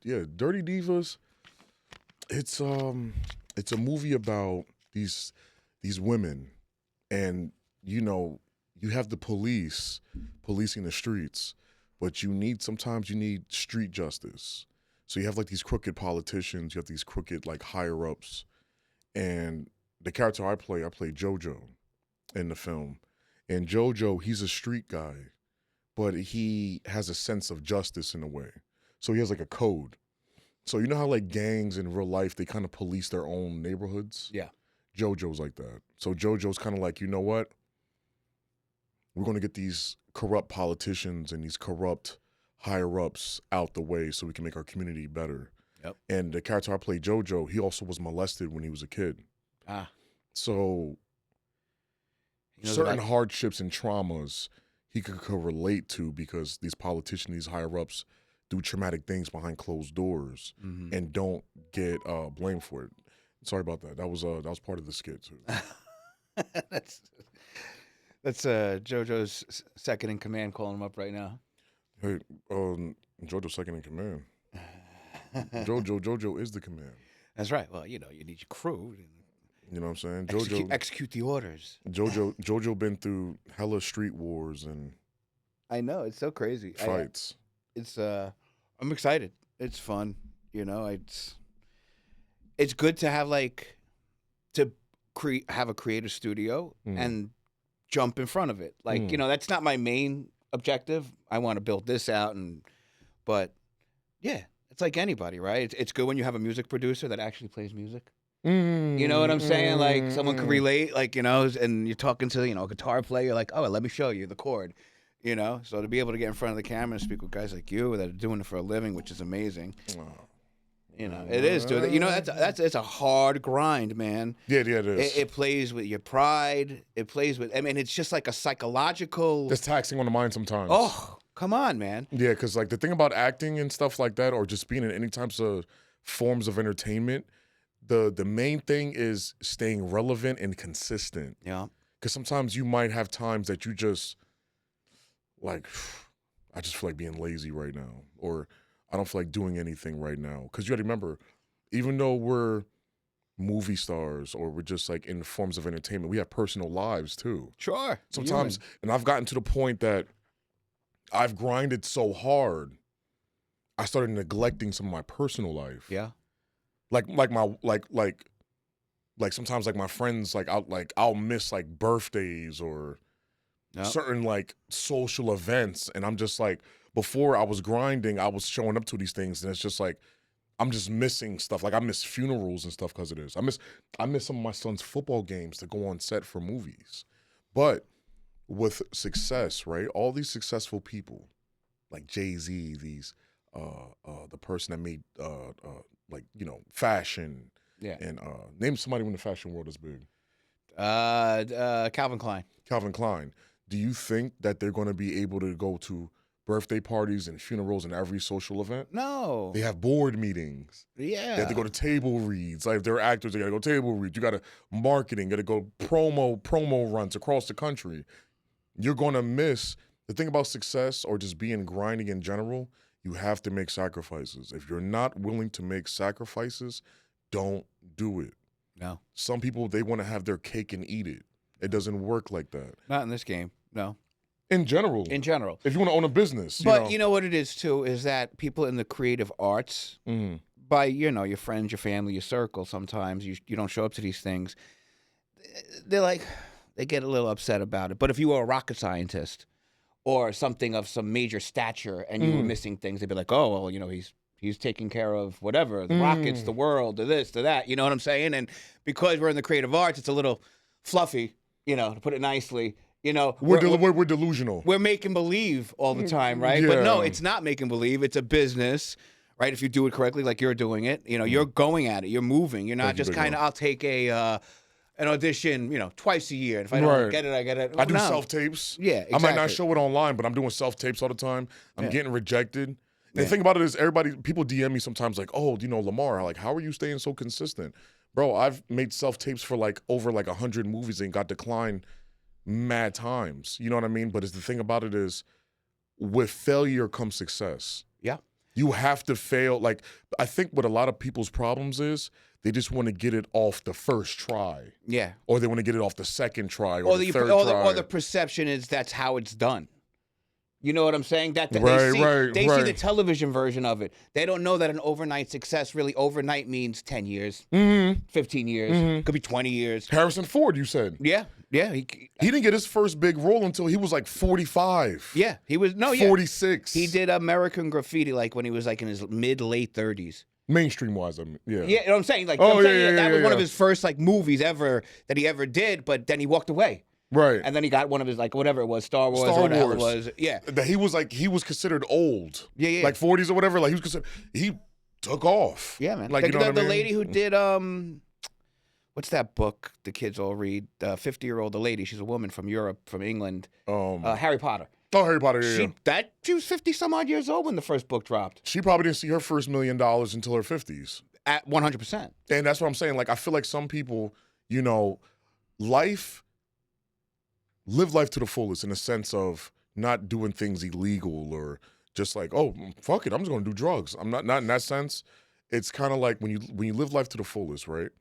Yeah, Dirty Divas. It's a movie about these women, and you know you have the police policing the streets, but sometimes you need street justice. So you have like these crooked politicians, you have these crooked like higher ups, and the character I play JoJo in the film, and JoJo he's a street guy, but he has a sense of justice in a way. So he has like a code. So you know how like gangs in real life they kind of police their own neighborhoods? Yeah. JoJo's like that. So JoJo's kind of like, you know what? We're going to get these corrupt politicians and these corrupt higher ups out the way so we can make our community better. Yep. And the character I play, JoJo, he also was molested when he was a kid. Ah. So certain hardships and traumas he could relate to because these politicians, these higher ups, do traumatic things behind closed doors and don't get blamed for it. Sorry about that. That was part of the skit too. that's JoJo's second in command calling him up right now. Hey, JoJo's second in command. JoJo is the command. That's right. Well, you need your crew. You know what I'm saying? Execute the orders. JoJo been through hella street wars and I know, it's so crazy. Fights. I'm excited. It's fun. It's good to have have a creative studio and jump in front of it. That's not my main objective. I want to build this out but yeah, it's like anybody, right? It's good when you have a music producer that actually plays music. You know what I'm saying? Like someone can relate, and you're talking to, a guitar player, you're like, oh, let me show you the chord, So to be able to get in front of the camera and speak with guys like you that are doing it for a living, which is amazing. It is, dude. It's a hard grind, man. Yeah, it is. It plays with your pride. It plays with, it's just like a psychological. It's taxing on the mind sometimes. Oh, come on, man. Yeah, because like the thing about acting and stuff like that, or just being in any types of forms of entertainment, the main thing is staying relevant and consistent. Yeah. Because sometimes you might have times that you just like, I just feel like being lazy right now, or I don't feel like doing anything right now. Because you got to remember, even though we're movie stars or we're just like in forms of entertainment, we have personal lives too. Sure. Sometimes, and I've gotten to the point that I've grinded so hard, I started neglecting some of my personal life. Yeah. Like sometimes like my friends, I'll miss like birthdays or certain like social events, and I'm just like, before I was grinding, I was showing up to these things, and it's just like I'm just missing stuff. Like I miss funerals and stuff because of this. I miss some of my son's football games to go on set for movies. But with success, right? All these successful people, like Jay-Z, the person that made fashion. Yeah. And name somebody in the fashion world is big. Calvin Klein. Calvin Klein. Do you think that they're going to be able to go to birthday parties and funerals and every social event? No. They have board meetings. Yeah. They have to go to table reads. Like if they're actors, they got to go table reads. You got to marketing, got to go promo runs across the country. You're going to miss the thing about success or just being grinding in general. You have to make sacrifices. If you're not willing to make sacrifices, don't do it. No. Some people, they want to have their cake and eat it. It doesn't work like that. Not in this game. No. In general. If you want to own a business. But you know what it is, too, is that people in the creative arts, by, your friends, your family, your circle, sometimes you don't show up to these things. They get a little upset about it. But if you were a rocket scientist or something of some major stature and you were missing things, they'd be like, oh, well, he's taking care of whatever, the rockets, the world, the this, the that. You know what I'm saying? And because we're in the creative arts, it's a little fluffy, to put it nicely. We're delusional. We're making believe all the time, right? Yeah. But no, it's not making believe. It's a business, right? If you do it correctly, like you're doing it, you're going at it. You're moving. You're not just kind of, I'll take an audition, twice a year. And if I don't get it, I get it. I do self-tapes. Yeah, exactly. I might not show it online, but I'm doing self-tapes all the time. I'm getting rejected. And the thing about it is people DM me sometimes like, oh, Lamar, like, how are you staying so consistent? Bro, I've made self-tapes for over 100 movies and got declined mad times. You know what I mean? But the thing about it is, with failure comes success. Yeah. You have to fail. Like, I think what a lot of people's problems is they just want to get it off the first try. Yeah. Or they want to get it off the second try or the third try. Or the perception is that's how it's done. You know what I'm saying? That Right, they see the television version of it. They don't know that an overnight success really overnight means 10 years, 15 years, could be 20 years. Harrison Ford, you said. Yeah. He didn't get his first big role until he was like 45. Yeah, he was 46. He did American Graffiti like when he was like in his late 30s. Mainstream wise, I mean, yeah. Yeah, you know what I'm saying? Like, that was one of his first like movies ever that he ever did, but then he walked away. Right. And then he got one of his, like, whatever it was, Star Wars or whatever it was. Yeah. That he was considered old. Yeah. Like 40s or whatever. Like he took off. Yeah, man. Like, you know what I mean? The lady who did, what's that book the kids all read? 50-year-old, the lady, she's a woman from Europe, from England. Harry Potter. Oh, Harry Potter, yeah. She was 50 some odd years old when the first book dropped. She probably didn't see her first $1 million until her 50s. At 100%. And that's what I'm saying. Like, I feel like some people, you know, live life to the fullest in a sense of not doing things illegal or just like, oh, fuck it, I'm just going to do drugs. I'm not in that sense. It's kind of like when you live life to the fullest, right?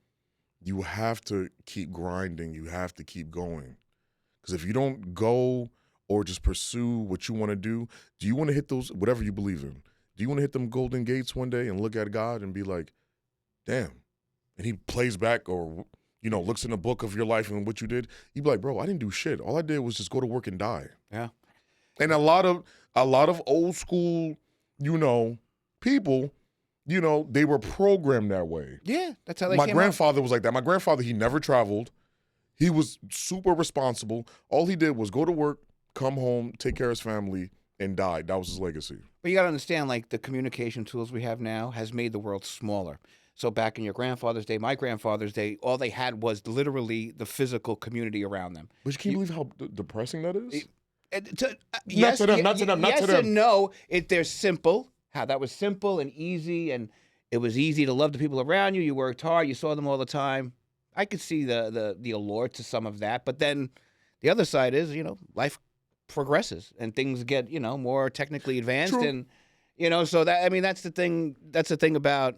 You have to keep grinding. You have to keep going. Because if you don't go or just pursue what you want to do you want to hit those, whatever you believe in? Do you want to hit them golden gates one day and look at God and be like, damn, and he plays back or, you know, looks in the book of your life and what you did, you'd be like, bro, I didn't do shit. All I did was just go to work and die. Yeah. And a lot of old school, you know, people, you know, they were programmed that way. Yeah, that's how they My came grandfather was like that. My grandfather, he never traveled. He was super responsible. All he did was go to work, come home, take care of his family, and died. That was his legacy. But you got to understand, like, the communication tools we have now has made the world smaller. So back in your grandfather's day, my grandfather's day, all they had was literally the physical community around them. But can you believe how depressing that is? Yes, not to them. And no. They're simple. How that was simple and easy, and it was easy to love the people around you. You worked hard. You saw them all the time. I could see the allure to some of that. But then the other side is, you know, life progresses and things get, you know, more technically advanced. True. And, you know, so that, I mean, that's the thing about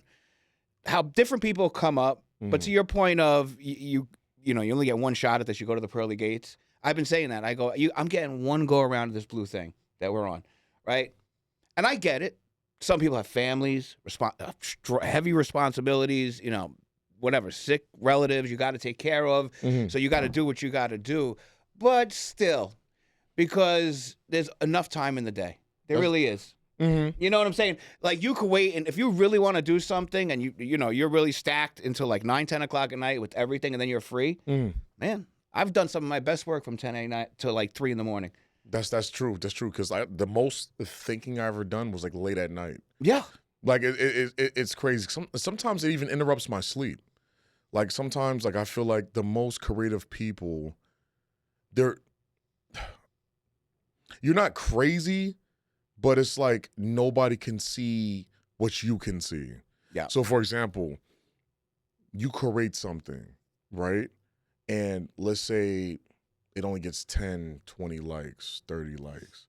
how different people come up. But to your point of you only get one shot at this. You go to the pearly gates. I've been saying that. I go, I'm getting one go around of this blue thing that we're on, right? And I get it. Some people have families, heavy responsibilities, you know, whatever, sick relatives you got to take care of. So you got to do what you got to do. But still, because there's enough time in the day. There really is. You know what I'm saying? Like, you could wait, and if you really want to do something and you know, you're really stacked until like 9, 10 o'clock at night with everything, and then you're free, man, I've done some of my best work from 10 a.m. to like 3 in the morning. That's true. That's true. Because the most thinking I ever done was like late at night. Yeah. Like it's crazy. Sometimes it even interrupts my sleep. Like sometimes, like I feel like the most creative people, you're not crazy, but it's like nobody can see what you can see. Yeah. So for example, you create something, right? And let's say it only gets 10, 20 likes, 30 likes.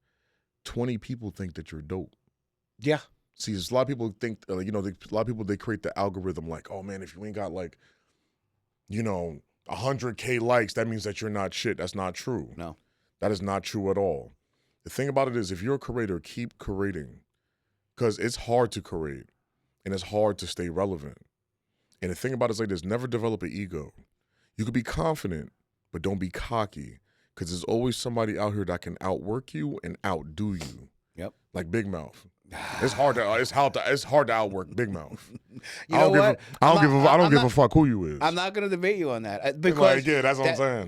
20 people think that you're dope. Yeah. See, there's a lot of people think, a lot of people, they create the algorithm like, oh man, if you ain't got like, 100K likes, that means that you're not shit. That's not true. No. That is not true at all. The thing about it is, if you're a creator, keep creating, because it's hard to create and it's hard to stay relevant. And the thing about it is like this, never develop an ego. You could be confident, but don't be cocky, because there's always somebody out here that can outwork you and outdo you. Yep. Like Big Mouth. It's hard to outwork Big Mouth. You know what? I don't give a fuck who you is. I'm not going to debate you on that because that's what I'm saying.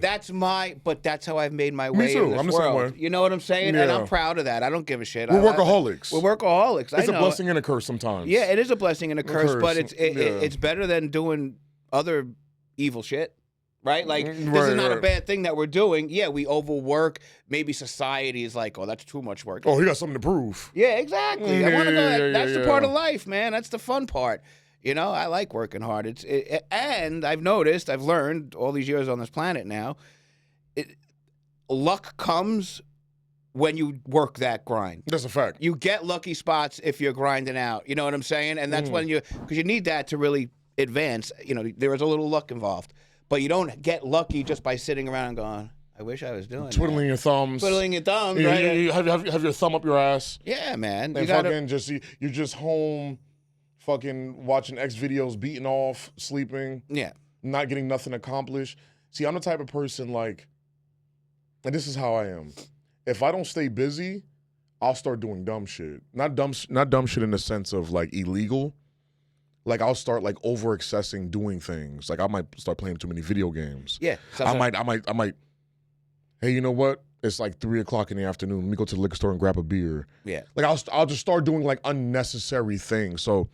That's how I've made my way too. in this I'm the same world. way. You know what I'm saying? Yeah. And I'm proud of that. I don't give a shit. We're workaholics. We're workaholics. It's a blessing and a curse sometimes. Yeah, it is a blessing and a curse, but it's better than doing other evil shit. Right? Like, this is not a bad thing that we're doing. Yeah, we overwork. Maybe society is like, oh, that's too much work. Oh, he got something to prove. Yeah, exactly. I want to go. That's the part of life, man. That's the fun part. You know, I like working hard. And I've learned all these years on this planet now, luck comes when you work that grind. That's a fact. You get lucky spots if you're grinding out. You know what I'm saying? And that's when because you need that to really advance. You know, there is a little luck involved, but you don't get lucky just by sitting around and going, I wish I was doing Twiddling your thumbs. Twiddling your thumbs, You- right? you have your thumb up your ass. Yeah, man. And You gotta, fucking you're just home, fucking watching X videos, beating off, sleeping, yeah. not getting nothing accomplished. See, I'm the type of person like, and this is how I am. If I don't stay busy, I'll start doing dumb shit. Not dumb shit in the sense of like illegal. Like I'll start like over accessing doing things. Like I might start playing too many video games. Yeah. I might. Hey, you know what? It's like 3:00 in the afternoon. Let me go to the liquor store and grab a beer. Yeah. Like I'll just start doing like unnecessary things. So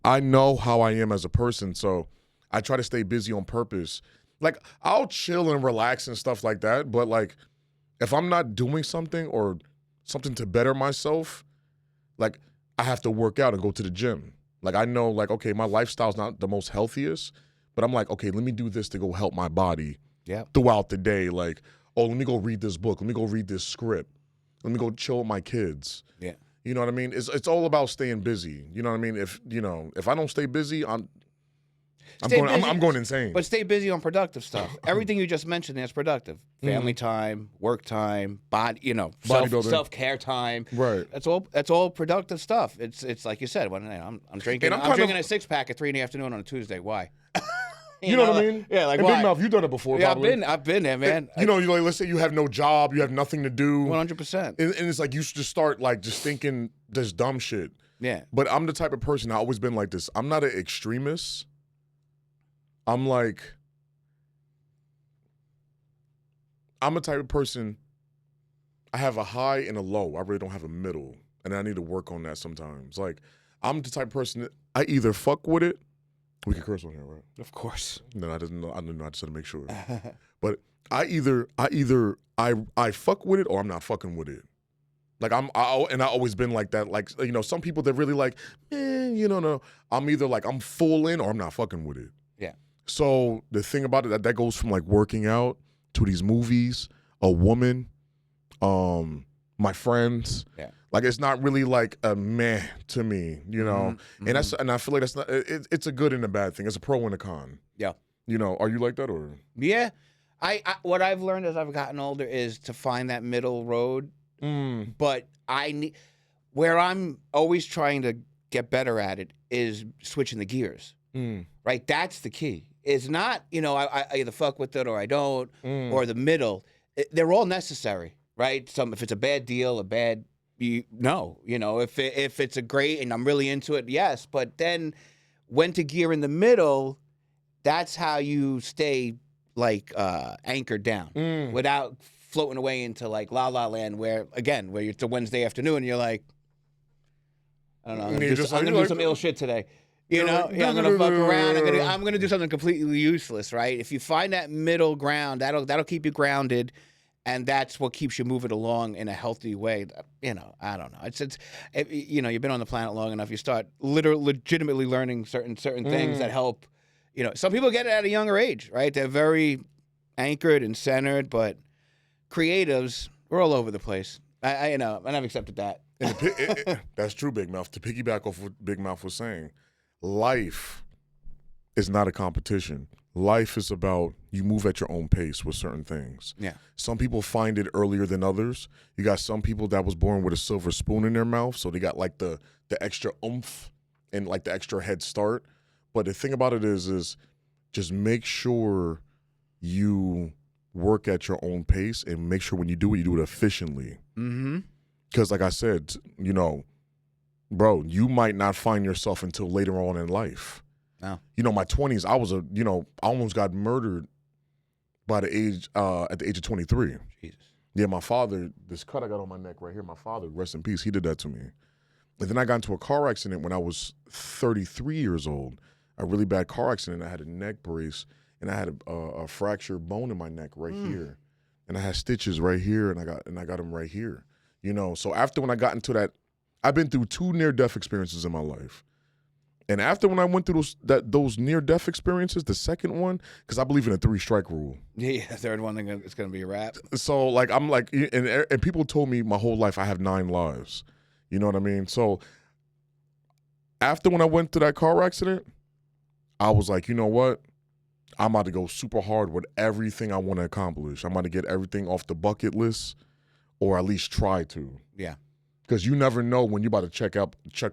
I know how I am as a person. So I try to stay busy on purpose. Like I'll chill and relax and stuff like that. But like if I'm not doing something or something to better myself, like I have to work out and go to the gym. Like I know like, okay, my lifestyle's not the most healthiest, but I'm like, okay, let me do this to go help my body throughout the day. Like, oh, let me go read this book. Let me go read this script. Let me go chill with my kids. Yeah. You know what I mean? It's all about staying busy. You know what I mean? If I don't stay busy, I'm going insane. But stay busy on productive stuff. Everything you just mentioned is productive. Family time, work time, body, self-care time. Right. That's all productive stuff. It's like you said, when I'm drinking I'm drinking a 6-pack at 3 PM on a Tuesday. Why? You know what I mean? Yeah, like and why? Big Mouth, you've done it before. Yeah, probably. I've been there, man. Let's say you have no job, you have nothing to do. 100%. And it's like you should just start like just thinking this dumb shit. Yeah. But I'm the type of person, I've always been like this. I'm not an extremist. I'm a type of person, I have a high and a low. I really don't have a middle. And I need to work on that sometimes. Like, I'm the type of person that I either fuck with it. We can curse on here, right? Of course. No, I didn't know. I just had to make sure. But I fuck with it or I'm not fucking with it. Like I always been like that. Like, some people that really like, no. I'm either like I'm full in or I'm not fucking with it. Yeah. So the thing about it, that goes from like working out to these movies, a woman, my friends. Yeah. Like it's not really like a meh to me, Mm-hmm. And I feel like that's not. It's a good and a bad thing. It's a pro and a con. Yeah. Are you like that or? Yeah. I what I've learned as I've gotten older is to find that middle road. But where I'm always trying to get better at it is switching the gears. Right? That's the key. It's not, I either fuck with it or I don't, or the middle. They're all necessary, right? If it's a bad deal, no. If it's a great and I'm really into it, yes. But then when to gear in the middle, that's how you stay like anchored down without floating away into like La La Land where it's a Wednesday afternoon and you're like, I don't know, I'm gonna do some ill shit today. I'm gonna fuck around. I'm gonna do something completely useless, right? If you find that middle ground, that'll keep you grounded, and that's what keeps you moving along in a healthy way. I don't know. You've been on the planet long enough. You start legitimately learning certain things that help. Some people get it at a younger age, right? They're very anchored and centered, but creatives, we're all over the place. And I've accepted that. And that's true, Big Mouth. To piggyback off what Big Mouth was saying, life is not a competition. Life is about you move at your own pace with certain things. Yeah. Some people find it earlier than others. You got some people that was born with a silver spoon in their mouth, so they got like the extra oomph and like the extra head start. But the thing about it is just make sure you work at your own pace and make sure when you do it efficiently. Mm-hmm. Because like I said, bro, you might not find yourself until later on in life. Oh. My 20s, I almost got murdered at the age of 23. Jesus. Yeah, my father, this cut I got on my neck right here, my father, rest in peace, he did that to me. And then I got into a car accident when I was 33 years old. A really bad car accident. I had a neck brace and I had a fractured bone in my neck right here. And I had stitches right here and I got them right here. So after when I got into that, I've been through 2 near-death experiences in my life. And after when I went through those near-death experiences, the second one, because I believe in a 3-strike rule. Yeah, the third one, it's going to be a wrap. So, like, I'm like, and people told me my whole life I have 9 lives. You know what I mean? So, after when I went through that car accident, I was like, you know what? I'm about to go super hard with everything I want to accomplish. I'm about to get everything off the bucket list, or at least try to. Yeah. Because you never know when you're about to check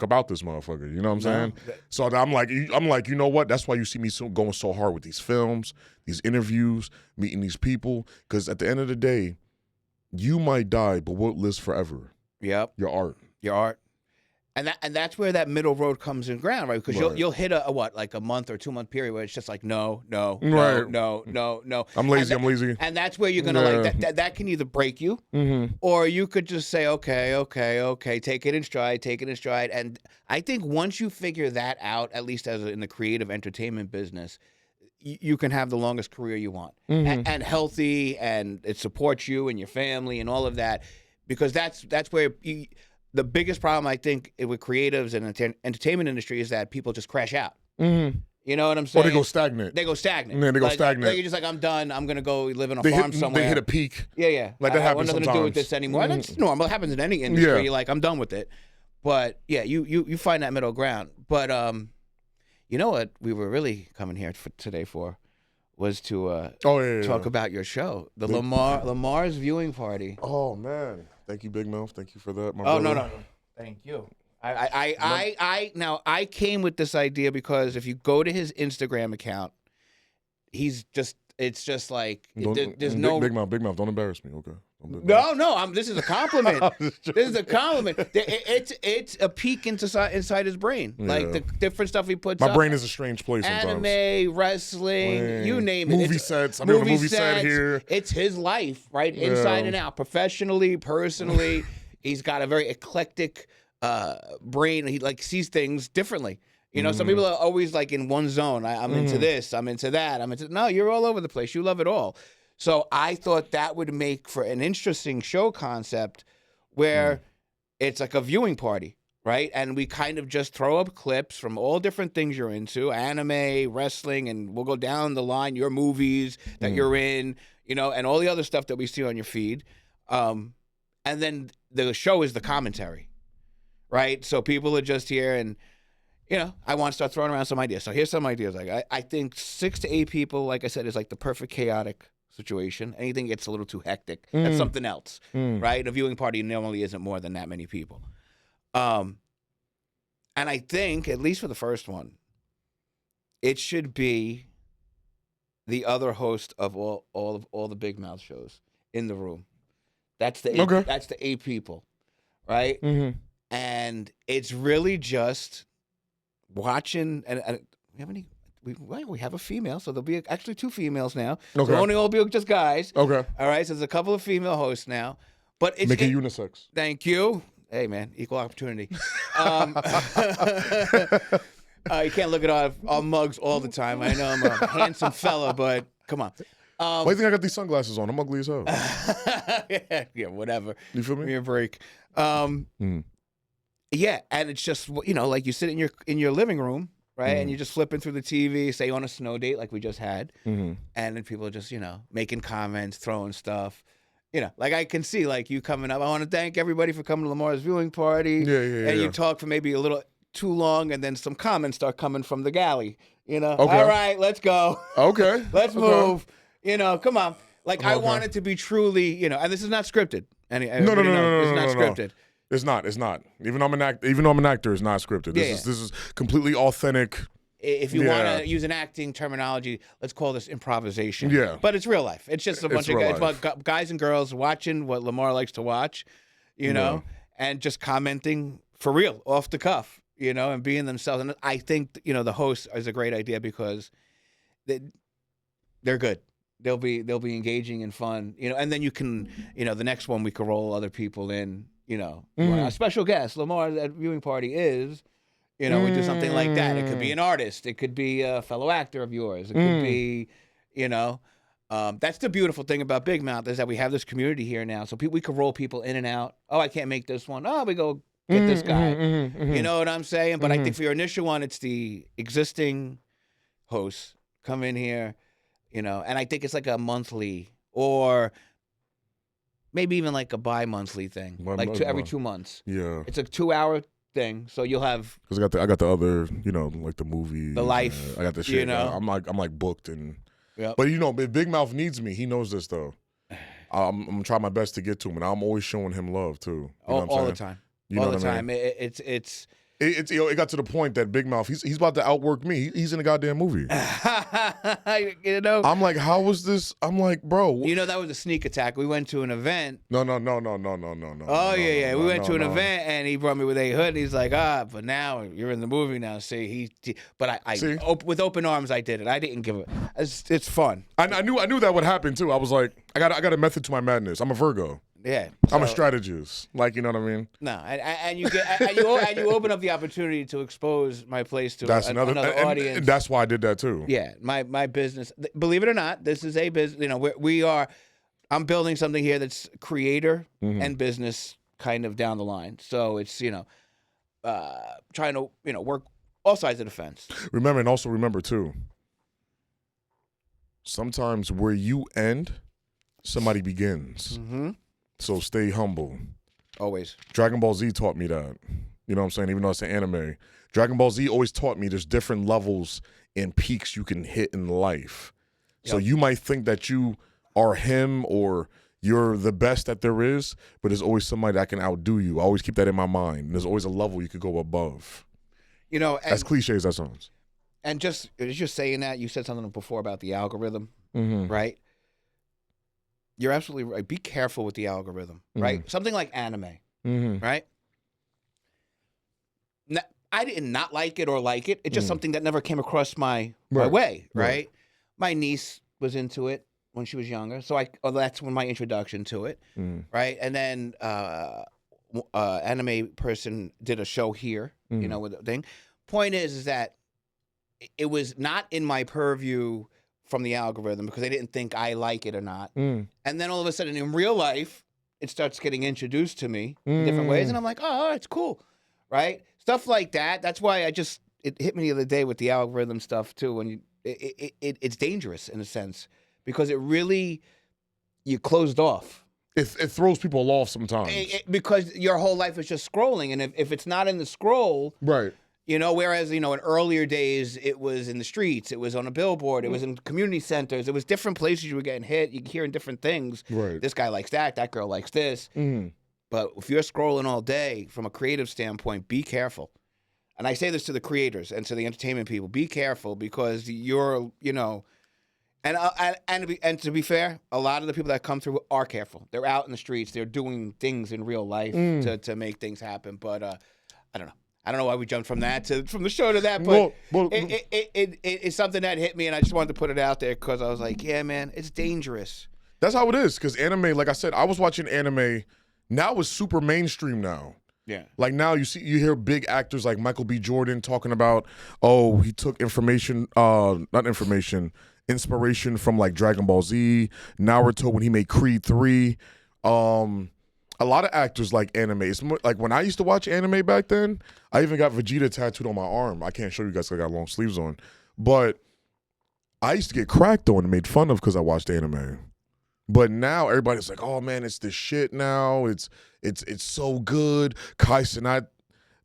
about this motherfucker. You know what I'm saying? So I'm like, you know what? That's why you see me going so hard with these films, these interviews, meeting these people. Because at the end of the day, you might die, but what lives forever? Yep. Your art. Your art. And that's where that middle road comes in ground, right? Because you'll hit like a month or 2 month period where it's just like no. I'm lazy. And that's where you're gonna like that can either break you, or you could just say okay, take it in stride. And I think once you figure that out, at least in the creative entertainment business, you can have the longest career you want, and healthy, and it supports you and your family and all of that, because that's where the biggest problem, I think, with creatives and entertainment industry is that people just crash out. You know what I'm saying? Or they go stagnant. Yeah, stagnant. You're just like, I'm done. I'm going to go live in a farm somewhere. They hit a peak. Yeah. Like that happens sometimes. I want nothing to do with this anymore. That's normal. It happens in any industry. Yeah. You're like, I'm done with it. But, yeah, you find that middle ground. But you know what we were really coming here today for was to talk about your show, the Lamar's viewing party. Oh, man. Thank you, Big Mouth. Thank you for that, my brother. No. Thank you. I came with this idea because if you go to his Instagram account, it's just like there's no Big Mouth. Don't embarrass me, okay? No. This is a compliment. This is a compliment. It's a peek inside his brain, like the different stuff he puts. My brain is a strange place sometimes. Anime, wrestling, you name it. Movie sets. I'm doing a movie set here. It's his life, right, inside and out, professionally, personally. He's got a very eclectic brain. He like sees things differently. You know, some people are always like in one zone. I'm into this. I'm into that. No, you're all over the place. You love it all. So I thought that would make for an interesting show concept where it's like a viewing party, right? And we kind of just throw up clips from all different things you're into, anime, wrestling, and we'll go down the line, your movies that you're in, you know, and all the other stuff that we see on your feed. And then the show is the commentary, right? So people are just here and, you know, I want to start throwing around some ideas. So here's some ideas. Like I think 6 to 8 people, like I said, is like the perfect chaotic situation. Anything gets a little too hectic, that's something else, right? A viewing party normally isn't more than that many people. And I think, at least for the first one, it should be the other host of all the Big Mouth shows in the room. That's the 8, that's the 8 people, right? And it's really just watching. And we have any? We have a female, so there'll be actually 2 females now. So only all be just guys. Okay. All right. So there's a couple of female hosts now, but it's make it unisex. Thank you. Hey man, equal opportunity. You can't look at our mugs all the time. I know I'm a handsome fella, but come on. Why do you think I got these sunglasses on? I'm ugly as hell. Yeah, whatever. You feel me? Give me a break. Yeah, and it's just, you know, like you sit in your living room, right, and you're just flipping through the TV, say on a snow date like we just had, and then people are just, you know, making comments, throwing stuff. You know, like I can see like you coming up. I want to thank everybody for coming to Lamar's viewing party. And you talk for maybe a little too long, and then some comments start coming from the galley. You know, all right, let's go. Okay, let's move. You know, come on. Like I want it to be truly, you know, and this is not scripted. No, it's not scripted. It's not. Even though I'm an actor, it's not scripted. This is completely authentic. If you want to use an acting terminology, let's call this improvisation. Yeah. But it's real life. It's just a bunch of guys and girls watching what Lamar likes to watch, you know, and just commenting for real, off the cuff, you know, and being themselves. And I think, you know, the host is a great idea because they're good. They'll be engaging and fun, you know, and then you can, you know, the next one we could roll other people in, you know. A special guest, Lamar at viewing party is, you know, we do something like that. It could be an artist. It could be a fellow actor of yours. It could be, you know, that's the beautiful thing about Big Mouth is that we have this community here now. So we could roll people in and out. Oh, I can't make this one. Oh, we go get this guy. Mm-hmm. You know what I'm saying? But I think for your initial one, it's the existing hosts come in here, and I think it's like a monthly or maybe even like a bi-monthly thing, like every 2 months. Yeah. It's a 2-hour thing, so you'll have because I got the other, like the movie, the life. I got the shit. I'm like booked and. Yep. But if Big Mouth needs me, he knows this though. I'm gonna try my best to get to him, and I'm always showing him love too. You know what I'm all saying? the time. You know all the what I time. mean? It's it got to the point that Big Mouth he's about to outwork me. He's in a goddamn movie. I'm like, how was this? I'm like, bro. That was a sneak attack. We went to an event. No. Oh yeah. We went to an event and he brought me with a hood. And he's like, but now you're in the movie now. See, but I See? With open arms I did it. I didn't give it. It's fun. I knew that would happen too. I was like, I got a method to my madness. I'm a Virgo. Yeah, I'm a strategist. Like, you know what I mean? No, and you get and you open up the opportunity to expose my place to another audience. And that's why I did that too. Yeah, my business. Believe it or not, this is a business. We are. I'm building something here that's creator and business kind of down the line. So it's trying to work all sides of the fence. Remember too. Sometimes where you end, somebody begins. Mm-hmm. So stay humble. Always. Dragon Ball Z taught me that. You know what I'm saying? Even though it's an anime. Dragon Ball Z always taught me there's different levels and peaks you can hit in life. So you might think that you are him or you're the best that there is, but there's always somebody that can outdo you. I always keep that in my mind. There's always a level you could go above. As cliche as that sounds. And just saying that, you said something before about the algorithm, right? You're absolutely right. Be careful with the algorithm, right? Something like anime, right? I did not like it or like it. It's just something that never came across my way, right? My niece was into it when she was younger, so that's when my introduction to it, right? And then anime person did a show here, with the thing. Point is that it was not in my purview from the algorithm because they didn't think I like it or not. And then all of a sudden in real life, it starts getting introduced to me in different ways. And I'm like, oh, it's cool. Right? Stuff like that. That's why it hit me the other day with the algorithm stuff too. When it's dangerous in a sense because it really, you closed off. It throws people off sometimes. Because your whole life is just scrolling. And if it's not in the scroll. Right. Whereas, in earlier days, it was in the streets, it was on a billboard, it was in community centers, it was different places you were getting hit, you hearing different things. Right. This guy likes that girl likes this. But if you're scrolling all day, from a creative standpoint, be careful. And I say this to the creators and to the entertainment people, be careful because you're, and to be fair, a lot of the people that come through are careful. They're out in the streets, they're doing things in real life to make things happen. But I don't know. I don't know why we jumped from the show to that, but it's something that hit me, and I just wanted to put it out there because I was like, yeah, man, it's dangerous. That's how it is, because anime, like I said, I was watching anime. Now it's super mainstream now. Yeah. Like now you hear big actors like Michael B. Jordan talking about, he took inspiration from like Dragon Ball Z, Naruto when he made Creed 3. A lot of actors like anime. It's more, like when I used to watch anime back then, I even got Vegeta tattooed on my arm. I can't show you guys because I got long sleeves on. But I used to get cracked on and made fun of because I watched anime. But now everybody's like, oh man, it's the shit now. It's so good. Kai Cenat,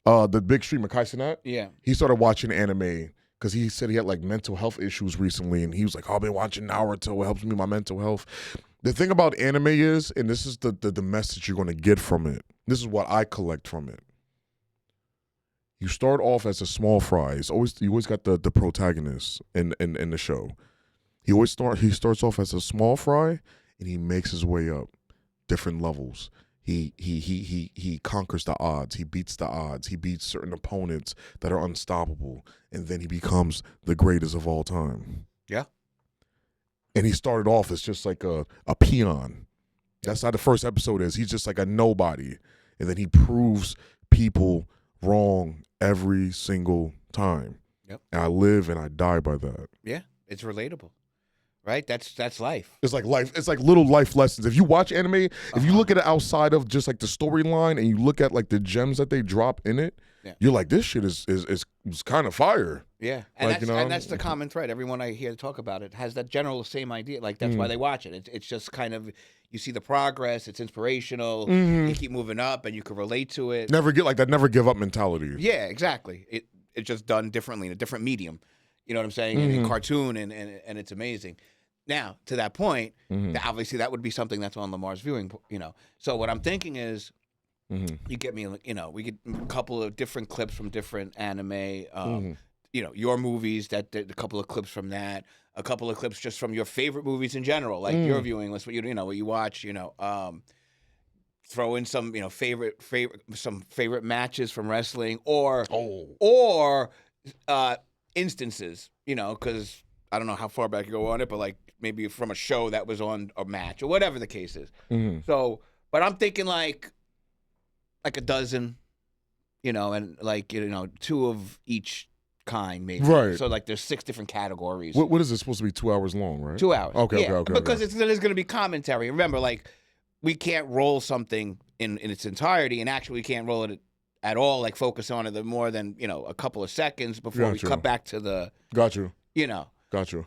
the big streamer Kai Cenat, he started watching anime because he said he had like mental health issues recently. And he was like, I've been watching Naruto. It helps me with my mental health. The thing about anime is, and this is the message you're going to get from it. This is what I collect from it. You start off as a small fry. You always got the protagonist in the show. He starts off as a small fry, and he makes his way up different levels. He conquers the odds. He beats the odds. He beats certain opponents that are unstoppable, and then he becomes the greatest of all time. Yeah. And he started off as just like a peon. That's how the first episode is. He's just like a nobody. And then he proves people wrong every single time. Yep. And I live and I die by that. Yeah, it's relatable. right? That's life. It's like life. It's like little life lessons. If you watch anime, if you look at it outside of just like the storyline and you look at like the gems that they drop in it, you're like, this shit is kind of fire. Yeah, and like, and that's the common thread. Everyone I hear talk about it has that general same idea. Like that's why they watch it. It's just kind of, you see the progress. It's inspirational. You keep moving up, and you can relate to it. Never give up mentality. Yeah, exactly. It's just done differently in a different medium. You know what I'm saying? In cartoon, and it's amazing. Now, to that point, obviously that would be something that's on Lamar's viewing, So what I'm thinking is, you get me, we get a couple of different clips from different anime, your movies, a couple of clips from that, a couple of clips just from your favorite movies in general, like your viewing list, what you watch, throw in some, some favorite matches from wrestling or instances, because I don't know how far back you go on it, but like maybe from a show that was on a match or whatever the case is. So, but I'm thinking like a dozen, and like, 2 of each kind maybe. Right. So like there's 6 different categories. What is it supposed to be? 2 hours long, right? 2 hours. Okay. Because there's going to be commentary. Remember, like we can't roll something in its entirety, and actually we can't roll it at all, like focus on it more than, a couple of seconds before we cut back to the... Got you. Got you.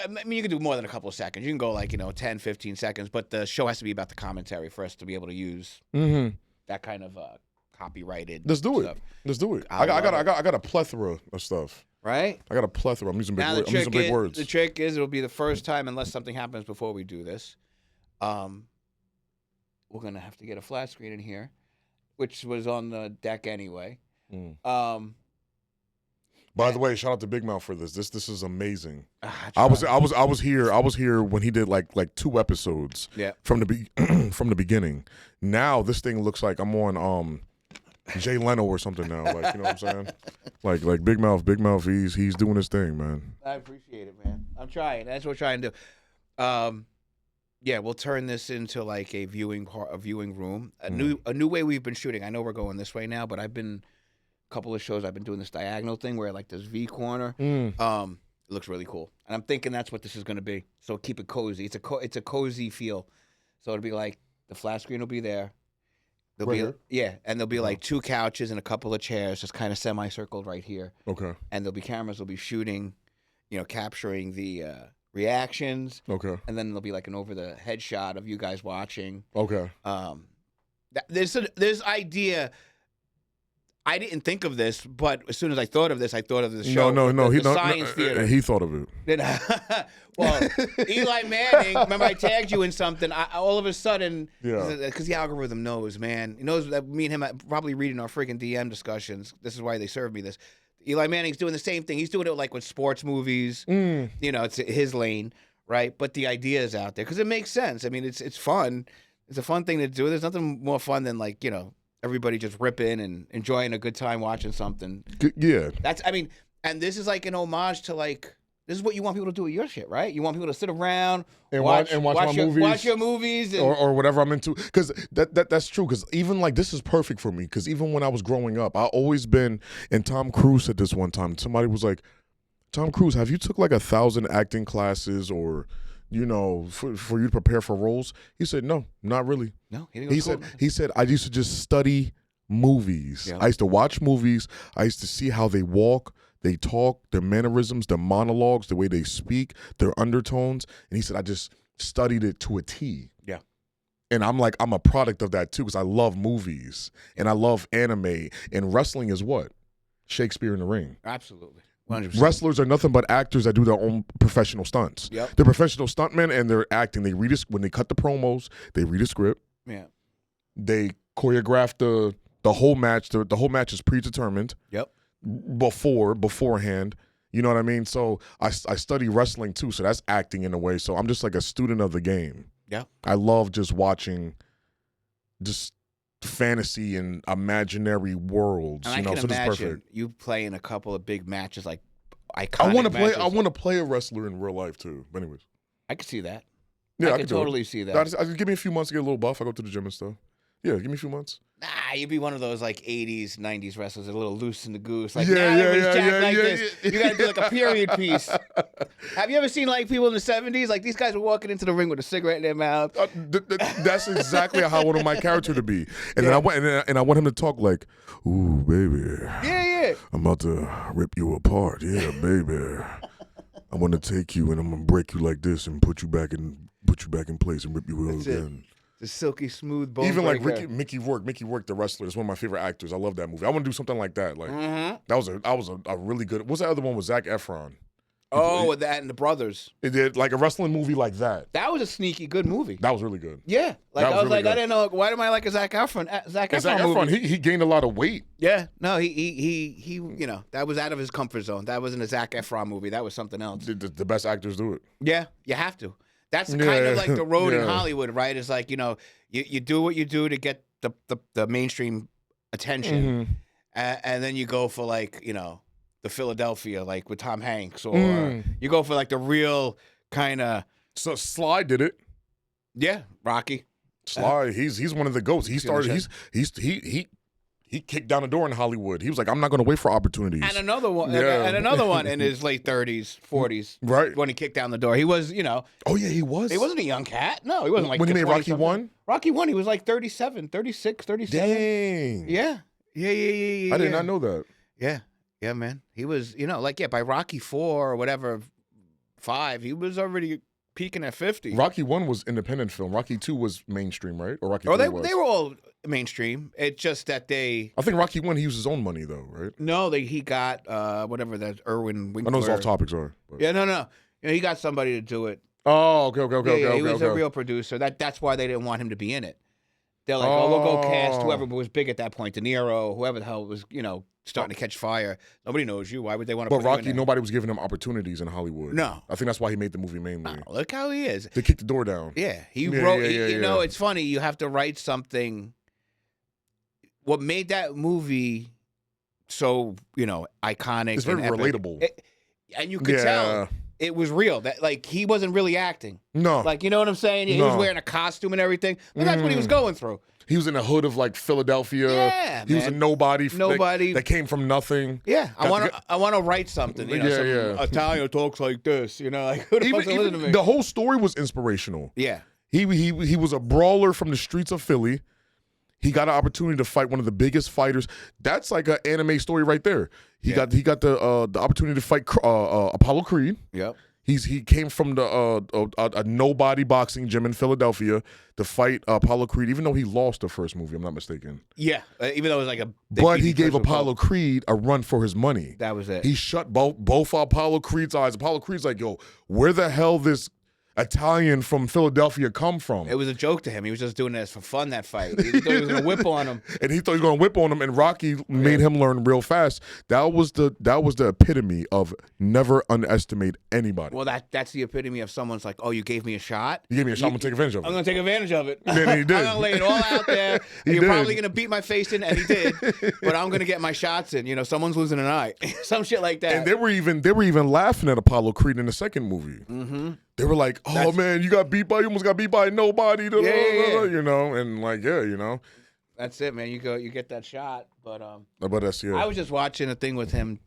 I mean, you can do more than a couple of seconds. You can go like, 10, 15 seconds, but the show has to be about the commentary for us to be able to use that kind of copyrighted Let's do stuff. it. Let's do it. I got a plethora of stuff. Right? I got a plethora. I'm using big words. The trick is it'll be the first time, unless something happens before we do this. We're going to have to get a flat screen in here, which was on the deck anyway. By the way, shout out to Big Mouth for this. This is amazing. I was here when he did like 2 episodes. Yeah. From the beginning. Now this thing looks like I'm on Jay Leno or something now. Like, you know what I'm saying? Like Big Mouth, he's doing his thing, man. I appreciate it, man. I'm trying. That's what we're trying to do. Yeah, we'll turn this into like a viewing room. A new way we've been shooting. I know we're going this way now, but couple of shows I've been doing this diagonal thing where like this V corner. It looks really cool, and I'm thinking that's what this is going to be. So keep it cozy. It's a cozy feel. So it'll be like the flat screen will be there. And there'll be like 2 couches and a couple of chairs, just kind of semicircled right here. Okay. And there'll be cameras. Will be shooting, capturing the reactions. Okay. And then there'll be like an over the head shot of you guys watching. Okay. This idea. I didn't think of this, but as soon as I thought of this show. No. The Science Theater. He thought of it. Well, Eli Manning, remember I tagged you in something. All of a sudden, because the algorithm knows, man. He knows that me and him are probably reading our freaking DM discussions. This is why they serve me this. Eli Manning's doing the same thing. He's doing it like with sports movies. It's his lane, right? But the idea is out there because it makes sense. I mean, it's fun. It's a fun thing to do. There's nothing more fun than like, everybody just ripping and enjoying a good time watching something. Yeah. And this is like an homage to like, this is what you want people to do with your shit, right? You want people to sit around and watch my movies. Watch your movies. Or whatever I'm into. Because that's true. Because even like, this is perfect for me. Because even when I was growing up, I always been, and Tom Cruise said this one time, somebody was like, Tom Cruise, have you took like 1,000 acting classes or, for you to prepare for roles? He said, no, not really. No, he said, I used to just study movies. Yeah. I used to watch movies. I used to see how they walk, they talk, their mannerisms, their monologues, the way they speak, their undertones. And he said, I just studied it to a T. Yeah. And I'm a product of that too, because I love movies and I love anime. And wrestling is what? Shakespeare in the Ring. Absolutely. 100%. Wrestlers are nothing but actors that do their own professional stunts. Yep. They're professional stuntmen and they're acting. They read when they cut the promos, they read a script. Yeah. They choreograph the whole match. The whole match is predetermined. Yep. Beforehand. You know what I mean? So I study wrestling too. So that's acting in a way. So I'm just like a student of the game. Yeah. I love just watching just fantasy and imaginary worlds. And so imagine this is perfect. You play in a couple of big matches, like iconic matches. I want to play a wrestler in real life too. But anyways, I could see that. Yeah, I could totally see that. Give me a few months to get a little buff. I go to the gym and stuff. Yeah, give me a few months. Nah, you'd be one of those like 80s, 90s wrestlers, a little loose in the goose. Like, Yeah, nah, yeah, everybody's yeah, jacked yeah, like yeah, this. yeah. You gotta do like a period piece. Have you ever seen like people in the 70s? Like these guys were walking into the ring with a cigarette in their mouth. That's exactly how I wanted my character to be. And then I went and I want him to talk like, "Ooh, baby, Yeah. I'm about to rip you apart. Yeah, baby, I'm gonna take you and I'm gonna break you like this and put you back in place and rip you That's again." The silky smooth bone Even like breaker. Mickey Rourke, the wrestler, is one of my favorite actors. I love that movie. I want to do something like that. Like that was a really good. What's that other one with Zac Efron? Oh, that and the brothers. It did like a wrestling movie like that. That was a sneaky good movie. That was really good. Yeah, like That was I was really like, good. I didn't know why am I like a Zac Efron? Zac And Zac Efron Efron, movie. he gained a lot of weight. Yeah, no, he, you know, that was out of his comfort zone. That wasn't a Zac Efron movie. That was something else. The best actors do it. Yeah, you have to. That's kind of like the road in Yeah. Hollywood, right? It's like, you know, you do what you do to get the mainstream attention, and then you go for like, you know, the Philadelphia, like with Tom Hanks, or you go for like the real kind of. So Sly did it. Yeah, Rocky. Sly, he's one of the goats. He started. He kicked down the door in Hollywood. He was like, I'm not going to wait for opportunities. And another one, Yeah. and another one in his late 30s, 40s, Right. when he kicked down the door. He was, you know, Oh yeah, he was. he wasn't a young cat. No, he wasn't like when he made Rocky 20-something. 1. Rocky 1, he was like 37, 36, 37. Dang. Yeah. I did not know that. Yeah, man. He was, you know, like, by Rocky 4 or whatever, 5, he was already peaking at 50. Rocky 1 was independent film. Rocky 2 was mainstream, right? Or Rocky 3 Oh, was? they were all mainstream. It's just that they. I think Rocky 1, he used his own money, though, right? No, he got whatever that Irwin Winkler. I know it's off topic, sorry. But. Yeah, no. You know, he got somebody to do it. Oh, okay. Yeah, he was a real producer. That's why they didn't want him to be in it. They're like, we'll go cast whoever was big at that point, De Niro, whoever the hell was, you know, starting to catch fire. Nobody knows you. Why would they want to? But Rocky, nobody was giving him opportunities in Hollywood. No, I think that's why he made the movie mainly. Oh, look how he is. They kicked the door down. Yeah, he wrote. You know, yeah. it's funny. You have to write something. What made that movie so, you know, iconic? It's very and epic, relatable. and you could tell it was real. That like he wasn't really acting. No, Like, you know what I'm saying? He was wearing a costume and everything. But that's what he was going through. he was in the hood of like Philadelphia. Yeah, he was a nobody. Nobody that came from nothing. Yeah, I want to write something. You know, some Italian talks like this. You know, like who the fuck's listening to me? The whole story was inspirational. Yeah, he was a brawler from the streets of Philly. He got an opportunity to fight one of the biggest fighters. That's like an anime story right there. He got the opportunity to fight Apollo Creed. Yep. He came from a nobody boxing gym in Philadelphia to fight Apollo Creed, even though he lost the first movie. I'm not mistaken. Yeah, even though it was like a. But he gave Apollo Creed a run for his money. That was it. He shut both Apollo Creed's eyes. Apollo Creed's like, yo, where the hell this Italian from Philadelphia come from? It was a joke to him. He was just doing this for fun, that fight. He thought he was going to whip on him. And he thought he was going to whip on him, and Rocky made him learn real fast. That was the epitome of never underestimate anybody. Well, that's the epitome of someone's like, oh, you gave me a shot? You gave me a shot, I'm going to take advantage of it. I'm going to take advantage of it. Then he did. I'm going to lay it all out there. You're probably going to beat my face in, and he did. But I'm going to get my shots in. You know, someone's losing an eye. Some shit like that. And they were even laughing at Apollo Creed in the second movie. Mm-hmm. They were like, "Oh man, you almost got beat by nobody." Yeah. You know, and like, you know, that's it, man. You get that shot, but that's I was just watching a thing with him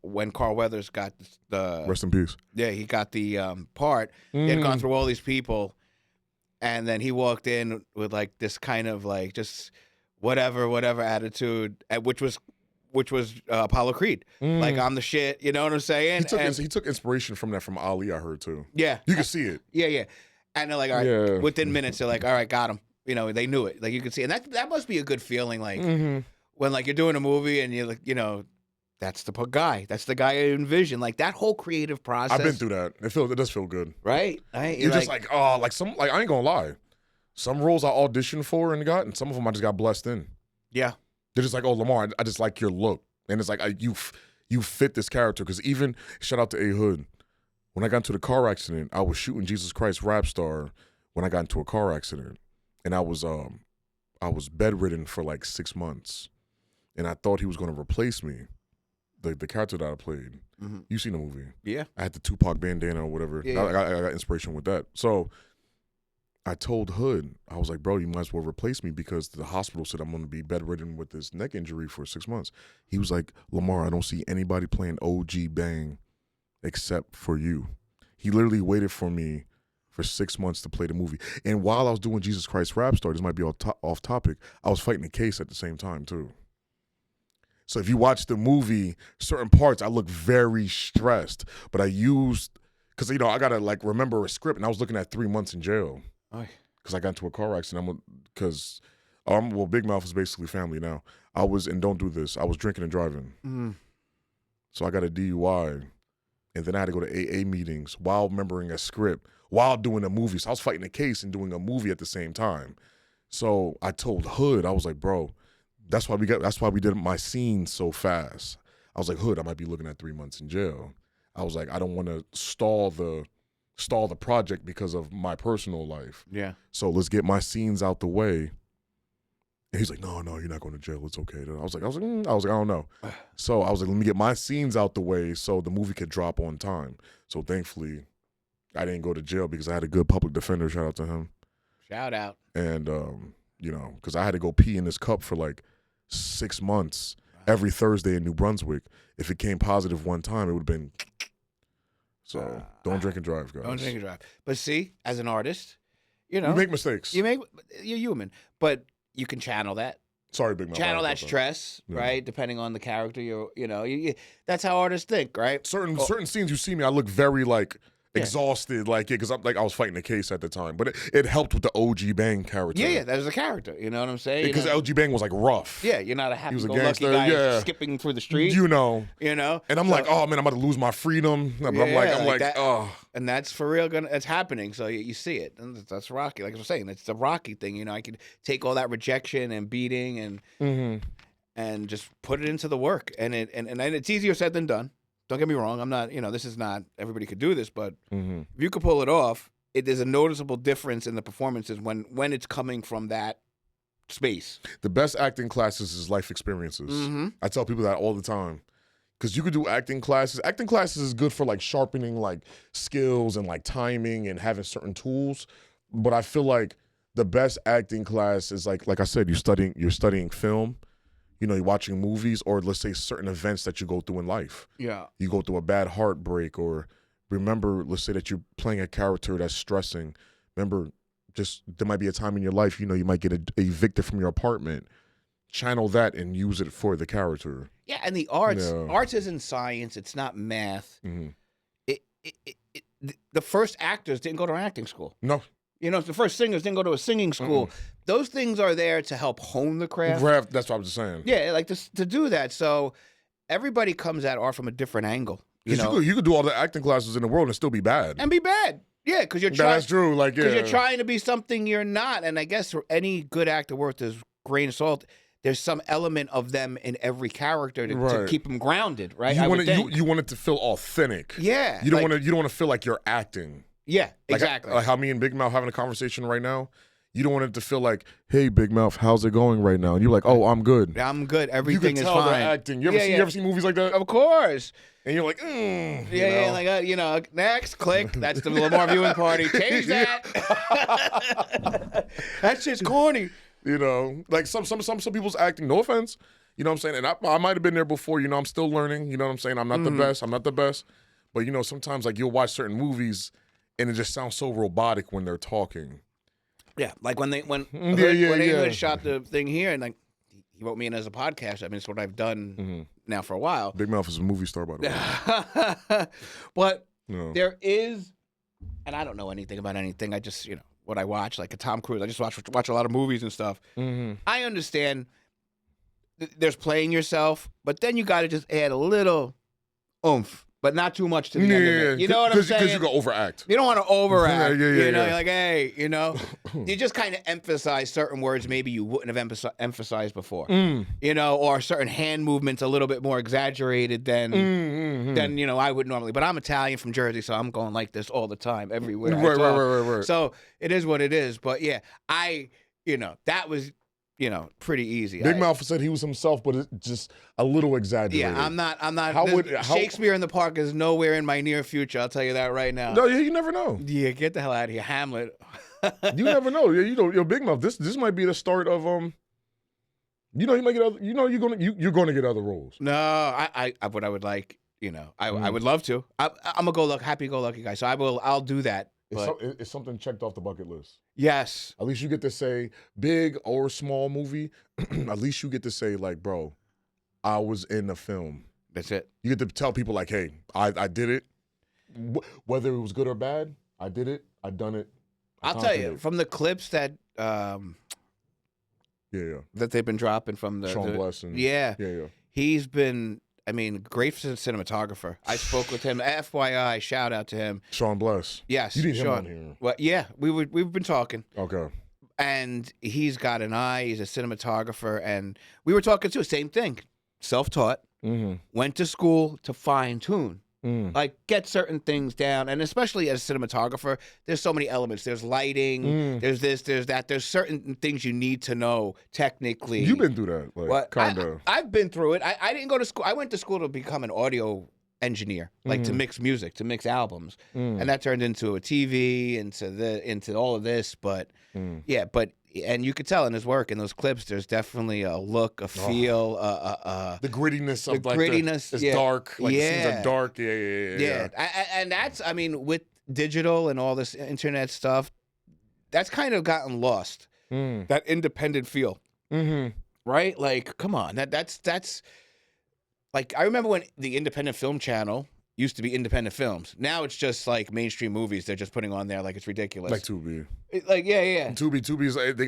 when Carl Weathers got the rest in peace. Yeah, he got the part. He had gone through all these people, and then he walked in with like this kind of like just whatever attitude, which was Apollo Creed. Like, I'm the shit, you know what I'm saying? He took inspiration from that from Ali, I heard too. Yeah. You can see it. Yeah. And they're like, all right, within minutes, they're like, all right, got him. You know, they knew it. Like, you could see. And that must be a good feeling, like, when, like, you're doing a movie and you're like, you know, that's the guy. That's the guy I envisioned. Like, that whole creative process. I've been through that. It does feel good. Right? You're just like, oh, like I ain't gonna lie. Some roles I auditioned for and got, and some of them I just got blessed in. Yeah. They're just like, oh, Lamar, I just like your look. And it's like, you fit this character. Because even, shout out to A Hood, when I got into the car accident, I was shooting Jesus Christ Rap Star when I got into a car accident. And I was bedridden for like 6 months. And I thought he was going to replace me, the character that I played. Mm-hmm. You seen the movie. Yeah. I had the Tupac bandana or whatever. Yeah. I got inspiration with that. So I told Hood, I was like, bro, you might as well replace me because the hospital said I'm going to be bedridden with this neck injury for 6 months. He was like, Lamar, I don't see anybody playing OG Bang except for you. He literally waited for me for 6 months to play the movie. And while I was doing Jesus Christ Rap Star, this might be off topic, I was fighting a case at the same time too. So if you watch the movie, certain parts, I look very stressed. But I used, because, you know, I got to like remember a script, and I was looking at 3 months in jail. Because I got into a car accident. Because, well, Big Mouth is basically family now. And don't do this, I was drinking and driving. So I got a DUI. And then I had to go to AA meetings while remembering a script, while doing a movie. So I was fighting a case and doing a movie at the same time. So I told Hood, I was like, bro, that's why we did my scene so fast. I was like, Hood, I might be looking at 3 months in jail. I was like, I don't want to stall the project because of my personal life. Yeah. So let's get my scenes out the way. And he's like, no, you're not going to jail. It's okay. I was like, I don't know. So I was like, let me get my scenes out the way so the movie could drop on time. So thankfully, I didn't go to jail because I had a good public defender. Shout out to him. Shout out. And, you know, because I had to go pee in this cup for like 6 months every Thursday in New Brunswick. If it came positive one time, it would have been. So don't drink and drive, guys. Don't drink and drive. But see, as an artist, you know. You make mistakes. You're human. But you can channel that. Sorry, Big Mouth. Channel that stress, right? Depending on the character, that's how artists think, right? Certain scenes you see me, I look very like exhausted, like because I was fighting a case at the time, but it helped with the OG Bang character. Yeah, that was a character. You know what I'm saying? Because OG Bang was like rough. Yeah, you're not a happy-go-lucky gangster, guy skipping through the street. You know. And I'm like, oh man, I'm about to lose my freedom. I'm like, oh. And that's for real. It's happening. So you see it, and that's Rocky. Like I was saying, it's the Rocky thing. You know, I could take all that rejection and beating and just put it into the work, and it's easier said than done. Don't get me wrong. I'm not, this is not, everybody could do this, but if you could pull it off, there's a noticeable difference in the performances when it's coming from that space. The best acting classes is life experiences. I tell people that all the time. Because you could do acting classes. Acting classes is good for like sharpening like skills and like timing and having certain tools. But I feel like the best acting class is like I said, you're studying film. You know, you're watching movies, or let's say certain events that you go through in life. Yeah. You go through a bad heartbreak, or remember, let's say that you're playing a character that's stressing. Remember, just there might be a time in your life, you might get evicted from your apartment. Channel that and use it for the character. Yeah, and the arts isn't science. It's not math. The first actors didn't go to acting school. No. The first singers didn't go to a singing school. Those things are there to help hone the craft. That's what I was just saying. Yeah, like to do that. So everybody comes at art from a different angle. You could do all the acting classes in the world and still be bad. And be bad. Yeah, because you're trying. That's true. Because you're trying to be something you're not. And I guess for any good actor worth his grain of salt, there's some element of them in every character to keep them grounded, right? You want it to feel authentic. Yeah. You don't want to feel like you're acting. Yeah, exactly. Like how me and Big Mouth having a conversation right now. You don't want it to feel like, hey, Big Mouth, how's it going right now? And you're like, oh, I'm good. I'm good. Everything is fine. You can tell they're acting. You ever seen movies like that? Of course. And you're like, next, click. That's the Lamar viewing party. Change that. That shit's corny. Like some people's acting, no offense. You know what I'm saying? And I might have been there before. I'm still learning. You know what I'm saying? I'm not the best. But, sometimes like you'll watch certain movies and it just sounds so robotic when they're talking. Yeah, like when Hood shot the thing here, and like he wrote me in as a podcast. I mean, it's what I've done now for a while. Big Mouth is a movie star, by the way. But there is, and I don't know anything about anything. I just, what I watch, like a Tom Cruise. I just watch a lot of movies and stuff. I understand there's playing yourself, but then you got to just add a little oomph. But not too much to the end of it. You know what I'm saying? Because you go overact. You don't want to overact. You're like, hey, you just kind of emphasize certain words maybe you wouldn't have emphasized before. Or certain hand movements a little bit more exaggerated than I would normally. But I'm Italian from Jersey, so I'm going like this all the time, everywhere. Right. So it is what it is. But yeah, that was pretty easy. Big Mouth said he was himself, but it's just a little exaggerated. Yeah, I'm not. Shakespeare in the Park is nowhere in my near future. I'll tell you that right now. No, you never know. Yeah, get the hell out of here, Hamlet. You never know. Your Big Mouth. This might be the start of you might get other. You're gonna get other roles. No, I what I would like. I would love to. I'm a happy-go-lucky guy, so I'll do that. But It's something checked off the bucket list. yes, At least you get to say big or small movie. At least you get to say like, bro, I was in the film. that's it. You get to tell people like, hey, I did it. Whether it was good or bad, I did it. I done it. I'll tell you from the clips that Yeah. that they've been dropping from the Sean Bless and yeah, yeah. he's been. I mean, great cinematographer. I spoke with him. FYI, shout out to him. Sean Bless. Yes, You need him Sean. on here. Well, yeah, we've been talking. Okay. And he's got an eye. He's a cinematographer, and we were talking too. Same thing. Self-taught. Mm-hmm. Went to school to fine tune. Like get certain things down, and especially as a cinematographer, there's so many elements. There's lighting, there's this, there's that. There's certain things you need to know technically. You've been through that, like kind of. I've been through it. I didn't go to school. I went to school to become an audio engineer, like to mix music, to mix albums, and that turned into a TV, into all of this. But yeah, and you could tell in his work in those clips, there's definitely a look, a feel, the grittiness of the like grittiness. it's yeah. dark. Like the scenes Yeah. are dark. Yeah. And that's, I mean, with digital and all this internet stuff, that's kind of gotten lost. That independent feel, right? Like, come on, that's like I remember when the independent film channel used to be independent films. Now it's just like mainstream movies. They're just putting on there like it's ridiculous. Like Tubi. Yeah. Tubi's they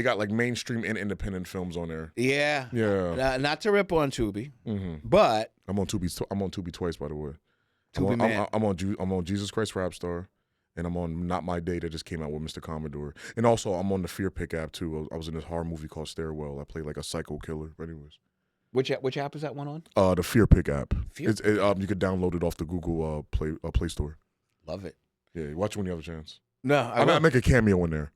got like mainstream and independent films on there. Yeah. Yeah. Not to rip on Tubi, but I'm on Tubi twice, by the way. Tubi man. I'm on Jesus Christ Rap Star, and I'm on Not My Day that just came out with Mr. Commodore, and also I'm on the Fear Pick app too. I was in this horror movie called Stairwell. I played like a psycho killer. But anyways, Which app is that one on? the Fear Pick app. Fear You could download it off the Google Play Store. Love it. Yeah, watch it when you have a chance. No, I make a cameo in there.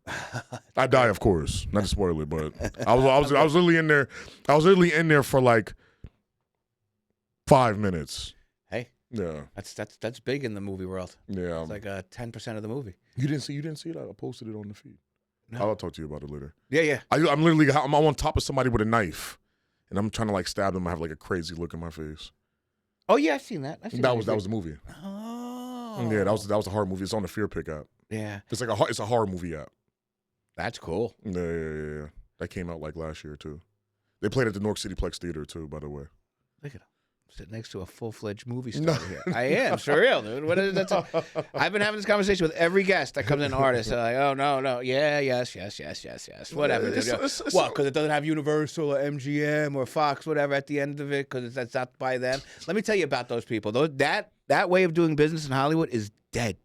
I die, of course. Not to spoil it, but I was literally in there. I was literally in there for like 5 minutes. Hey, yeah, that's big in the movie world. Yeah, It's like 10% of the movie. You didn't see it? I posted it on the feed. No. I'll talk to you about it later. Yeah. I'm on top of somebody with a knife, and I'm trying to like stab them. I have like a crazy look in my face. Oh yeah, I've seen that. That was the movie. Oh. Yeah, that was a horror movie. It's on the Fear Pick app. Yeah. It's a horror movie app. That's cool. Yeah. That came out like last year too. They played at the North City Plex Theater too, by the way. Look at him. Sitting next to a full-fledged movie star here. I am, for real, dude. What is that? I've been having this conversation with every guest that comes in, artist. They're like, oh, no. Yeah, yes. Whatever. What, because it doesn't have Universal or MGM or Fox, whatever, at the end of it, because that's not by them. Let me tell you about those people. That way of doing business in Hollywood is dead.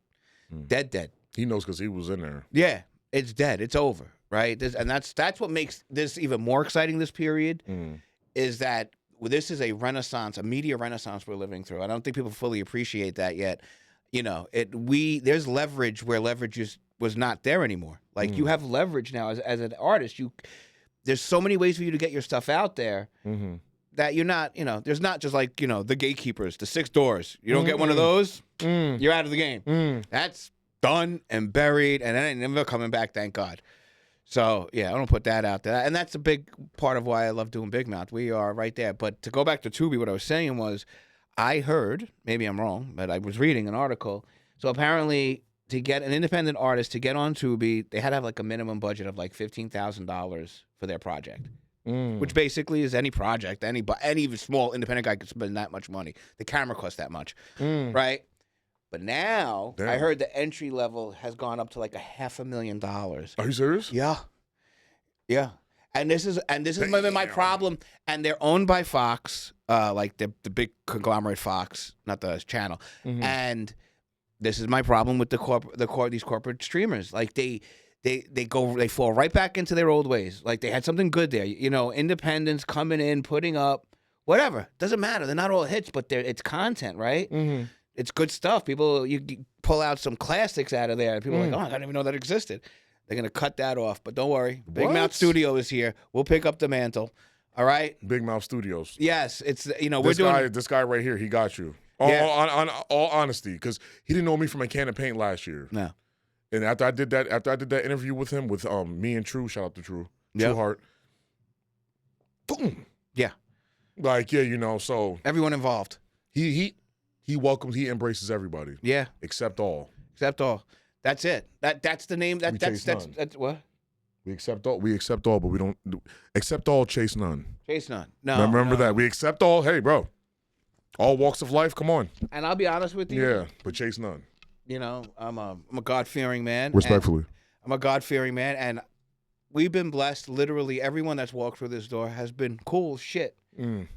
Dead. He knows because he was in there. Yeah, it's dead. It's over, right? And that's what makes this even more exciting, this period, is that this is a renaissance, a media renaissance we're living through. I don't think people fully appreciate that yet. There's leverage where leverage was not there anymore. Like you have leverage now as an artist. There's so many ways for you to get your stuff out there that you're not, there's not just like, the gatekeepers, the 6 doors. You don't get one of those, you're out of the game. That's done and buried, and it ain't never coming back, thank God. So, yeah, I don't put that out there. And that's a big part of why I love doing Big Mouth. We are right there. But to go back to Tubi, what I was saying was I heard, maybe I'm wrong, but I was reading an article. So apparently to get an independent artist to get on Tubi, they had to have like a minimum budget of like $15,000 for their project, which basically is any project. Any small independent guy could spend that much money. The camera costs that much, right? But now I heard the entry level has gone up to like $500,000. Are you serious? Yeah. And this is my problem. And they're owned by Fox, like the big conglomerate Fox, not the channel. And this is my problem with these corporate streamers. Like they fall right back into their old ways. Like they had something good there, independents coming in, putting up whatever. Doesn't matter. They're not all hits, but it's content, right? It's good stuff. People, you pull out some classics out of there, and people are like, oh, I didn't even know that existed. They're going to cut that off. But don't worry. Big Mouth Studio is here. We'll pick up the mantle. All right? Big Mouth Studios. Yes. It's, we're doing... This guy right here, he got you. On all honesty, because he didn't know me from a can of paint last year. No. And after I did that interview with him, with me and True, shout out to True, True Heart. Boom. Yeah. Like, yeah, you know, so everyone involved. He welcomes, he embraces everybody. Yeah. Except all. Except all. That's it. That's the name. That's what? We accept all, but we don't accept all, chase none. Chase none. No. Remember that. We accept all. Hey, bro. All walks of life, come on. And I'll be honest with you. Yeah, but chase none. You know, I'm a God-fearing man. Respectfully. I'm a God-fearing man, and we've been blessed. Literally, everyone that's walked through this door has been cool as shit.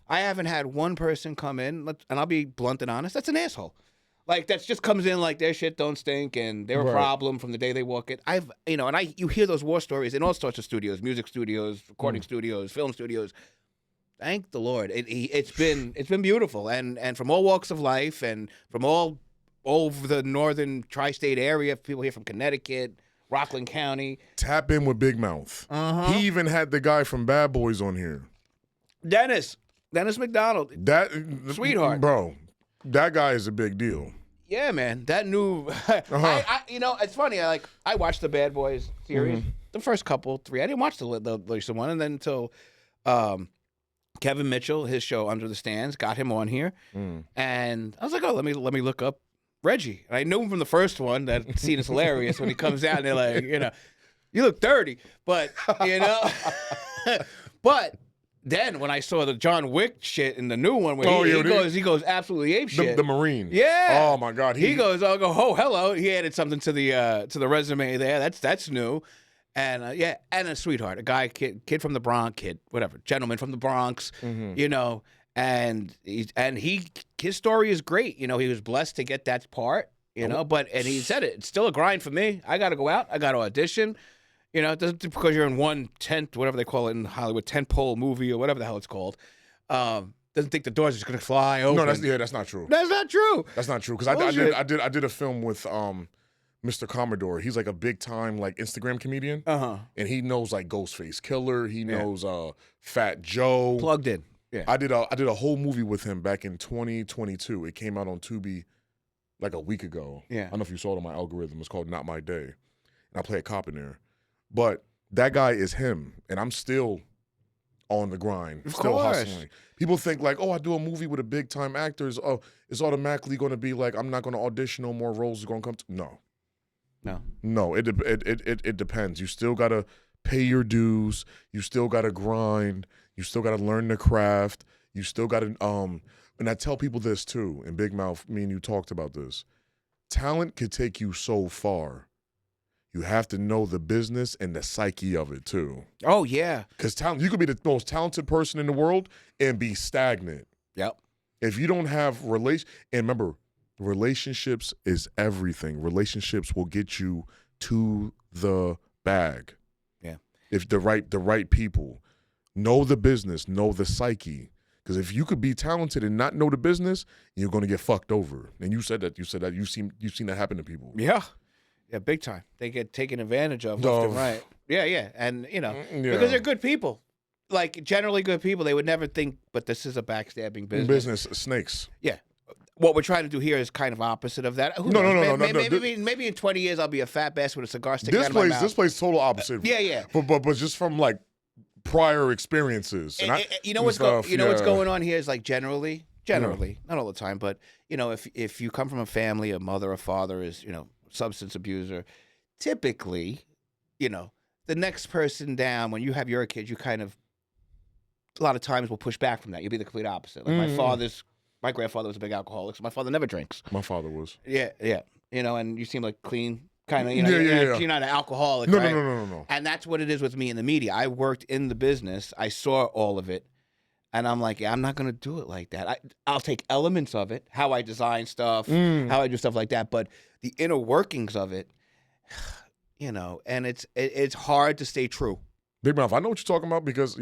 I haven't had one person come in, and I'll be blunt and honest, that's an asshole. Like, that just comes in like their shit don't stink, and they're a problem from the day they walk in. You hear those war stories in all sorts of studios, music studios, recording studios, film studios. Thank the Lord. It's been beautiful, and from all walks of life, and from all over the northern tri-state area, people here from Connecticut, Rockland County. Tap in with Big Mouth. He even had the guy from Bad Boys on here. Dennis McDonald. That sweetheart, bro. That guy is a big deal. Yeah, man. That new. It's funny. I watched the Bad Boys series, the first couple, 3. I didn't watch the recent one, and then until Kevin Mitchell, his show Under the Stands, got him on here, and I was like, oh, let me look up Reggie. And I knew him from the first one. That scene is hilarious when he comes out and they're like, you look dirty, but but. Then when I saw the John Wick shit in the new one, where he goes absolutely ape shit. The Marine. Yeah. Oh my God. He goes, I'll go, oh hello. He added something to the resume there. That's new, and and a sweetheart, a guy, kid from the Bronx, gentleman from the Bronx, and his story is great. He was blessed to get that part, but he said it. It's still a grind for me. I got to go out. I got to audition. It doesn't, because you're in one tent, whatever they call it in Hollywood, tentpole movie or whatever the hell it's called. Doesn't think the doors are just gonna fly open. No, that's not true. That's not true. That's not true. Because I did a film with Mr. Commodore. He's like a big time like Instagram comedian. And he knows like Ghostface Killer. He knows Fat Joe. Plugged in. Yeah. I did a whole movie with him back in 2022. It came out on Tubi like a week ago. Yeah. I don't know if you saw it on my algorithm. It's called Not My Day. And I play a cop in there. But that guy is him, and I'm still on the grind, still hustling. People think like, oh, I do a movie with a big time actors. Oh, it's automatically going to be like I'm not going to audition no more roles are going to come. No. It depends. You still got to pay your dues. You still got to grind. You still got to learn the craft. You still got to and I tell people this too. In Big Mouth, me and you talked about this. Talent could take you so far. You have to know the business and the psyche of it too. Oh yeah, because talent, you could be the most talented person in the world and be stagnant. Yep. If you don't have and remember, relationships is everything. Relationships will get you to the bag. Yeah. If the right people know the business, know the psyche. Because if you could be talented and not know the business, you're going to get fucked over. And you said that. You've seen that happen to people. Yeah. Yeah, big time. They get taken advantage of left and right. Yeah. And, because they're good people. Like, generally good people. They would never think, but this is a backstabbing business. Snakes. Yeah. What we're trying to do here is kind of opposite of that. No. Maybe in 20 years I'll be a fat bastard with a cigar sticking out of my mouth. This place total opposite. Yeah. But just from, like, prior experiences. What's going on here is, like, generally, not all the time, but, if you come from a family, a mother, a father is, substance abuser, typically, the next person down, when you have your kids, you kind of, a lot of times will push back from that. You'll be the complete opposite. Like my grandfather was a big alcoholic, so my father never drinks. My father was. Yeah. And you seem like clean, kind of, you're not an alcoholic, right? No. And that's what it is with me in the media. I worked in the business. I saw all of it. And I'm like, I'm not going to do it like that. I'll take elements of it, how I design stuff, how I do stuff like that. But the inner workings of it, and it's hard to stay true. Big Mouth, I know what you're talking about because,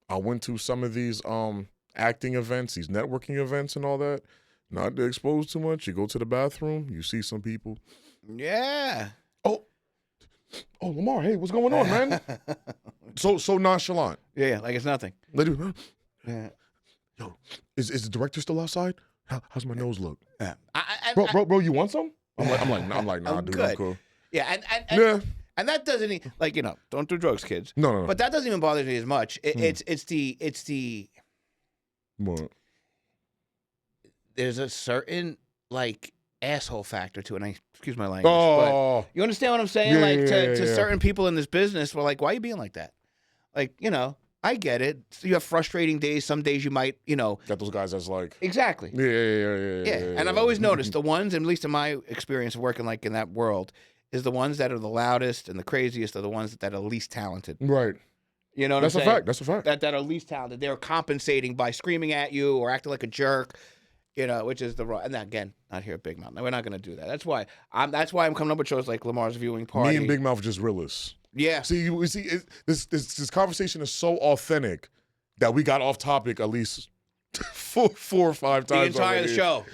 I went to some of these acting events, these networking events and all that. Not to expose too much. You go to the bathroom, you see some people. Yeah. Oh, Lamar, hey, what's going on, man? So nonchalant. Yeah, like it's nothing. They do, huh? Yeah. Yo, is the director still outside? How's my nose look? Yeah. Bro, you want some? I'm like, nah, I'm dude, good. I'm cool. Yeah, Yeah. and that doesn't like don't do drugs, kids. No. But that doesn't even bother me as much. It's the What? there's a certain like asshole factor to it. And I excuse my language, Oh. but you understand what I'm saying? Yeah, like yeah, to yeah. certain people in this business, we're like, why are you being like that? Like I get it. So you have frustrating days. Some days you might Got those guys that's like. exactly. Yeah. And I've always noticed the ones, and at least in my experience of working like in that world, is the ones that are the loudest and the craziest are the ones that are least talented. Right. You know what That's I'm a saying? fact. That's a fact. That are least talented. They're compensating by screaming at you or acting like a jerk, which is the wrong. And again, not here at Big Mouth. No, we're not going to do that. That's why I'm coming up with shows like Lamar's Viewing Party. Me and Big Mouth are just realists. Yeah. See, this conversation is so authentic that we got off topic at least four or five times. The entire already. show.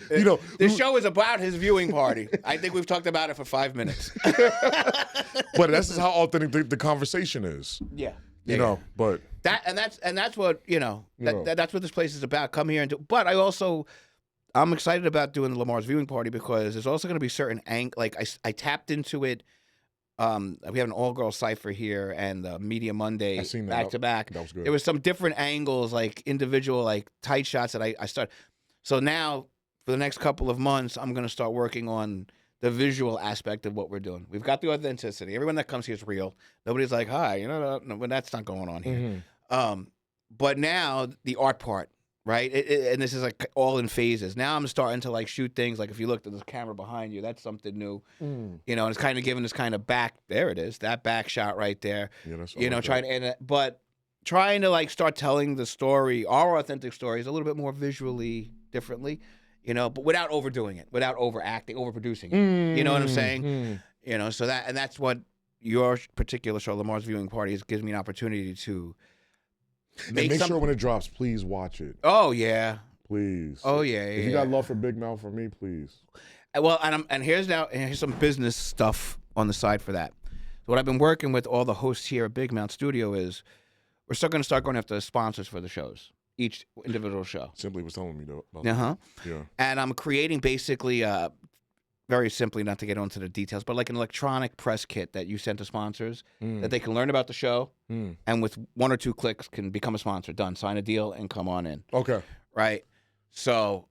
This show is about his viewing party. I think we've talked about it for 5 minutes. But that's just how authentic the conversation is. Yeah. You know, but that's what that's what this place is about. Come here and do. But I'm excited about doing the Lamar's Viewing Party because there's also going to be certain like I tapped into it. We have an all-girl cipher here and Media Monday back to back. That was good. There was some different angles, like individual, like tight shots that I started. So now, for the next couple of months, I'm going to start working on the visual aspect of what we're doing. We've got the authenticity. Everyone that comes here is real. Nobody's like, hi, no, but that's not going on here. Mm-hmm. But now the art part, right? And this is like all in phases. Now I'm starting to like shoot things. Like if you looked at this camera behind you, that's something new. And it's kind of giving this kind of back. There it is, that back shot right there. Yeah, that's trying to like start telling the story, our authentic stories, a little bit more visually differently. But without overdoing it, without overacting, overproducing it. You know what I'm saying? So that's what your particular show, Lamar's Viewing Party, gives me an opportunity to make sure when it drops, please watch it. Oh yeah, please. Oh yeah. If you got love for Big Mouth for me, please. Well, and here's some business stuff on the side for that. So what I've been working with all the hosts here at Big Mouth Studio is we're still going to start going after sponsors for the shows. Each individual show. Simply was telling me though. Yeah. And I'm creating basically, very simply, not to get into the details, but like an electronic press kit that you send to sponsors that they can learn about the show, and with 1 or 2 clicks can become a sponsor. Done. Sign a deal and come on in. Okay. Right. So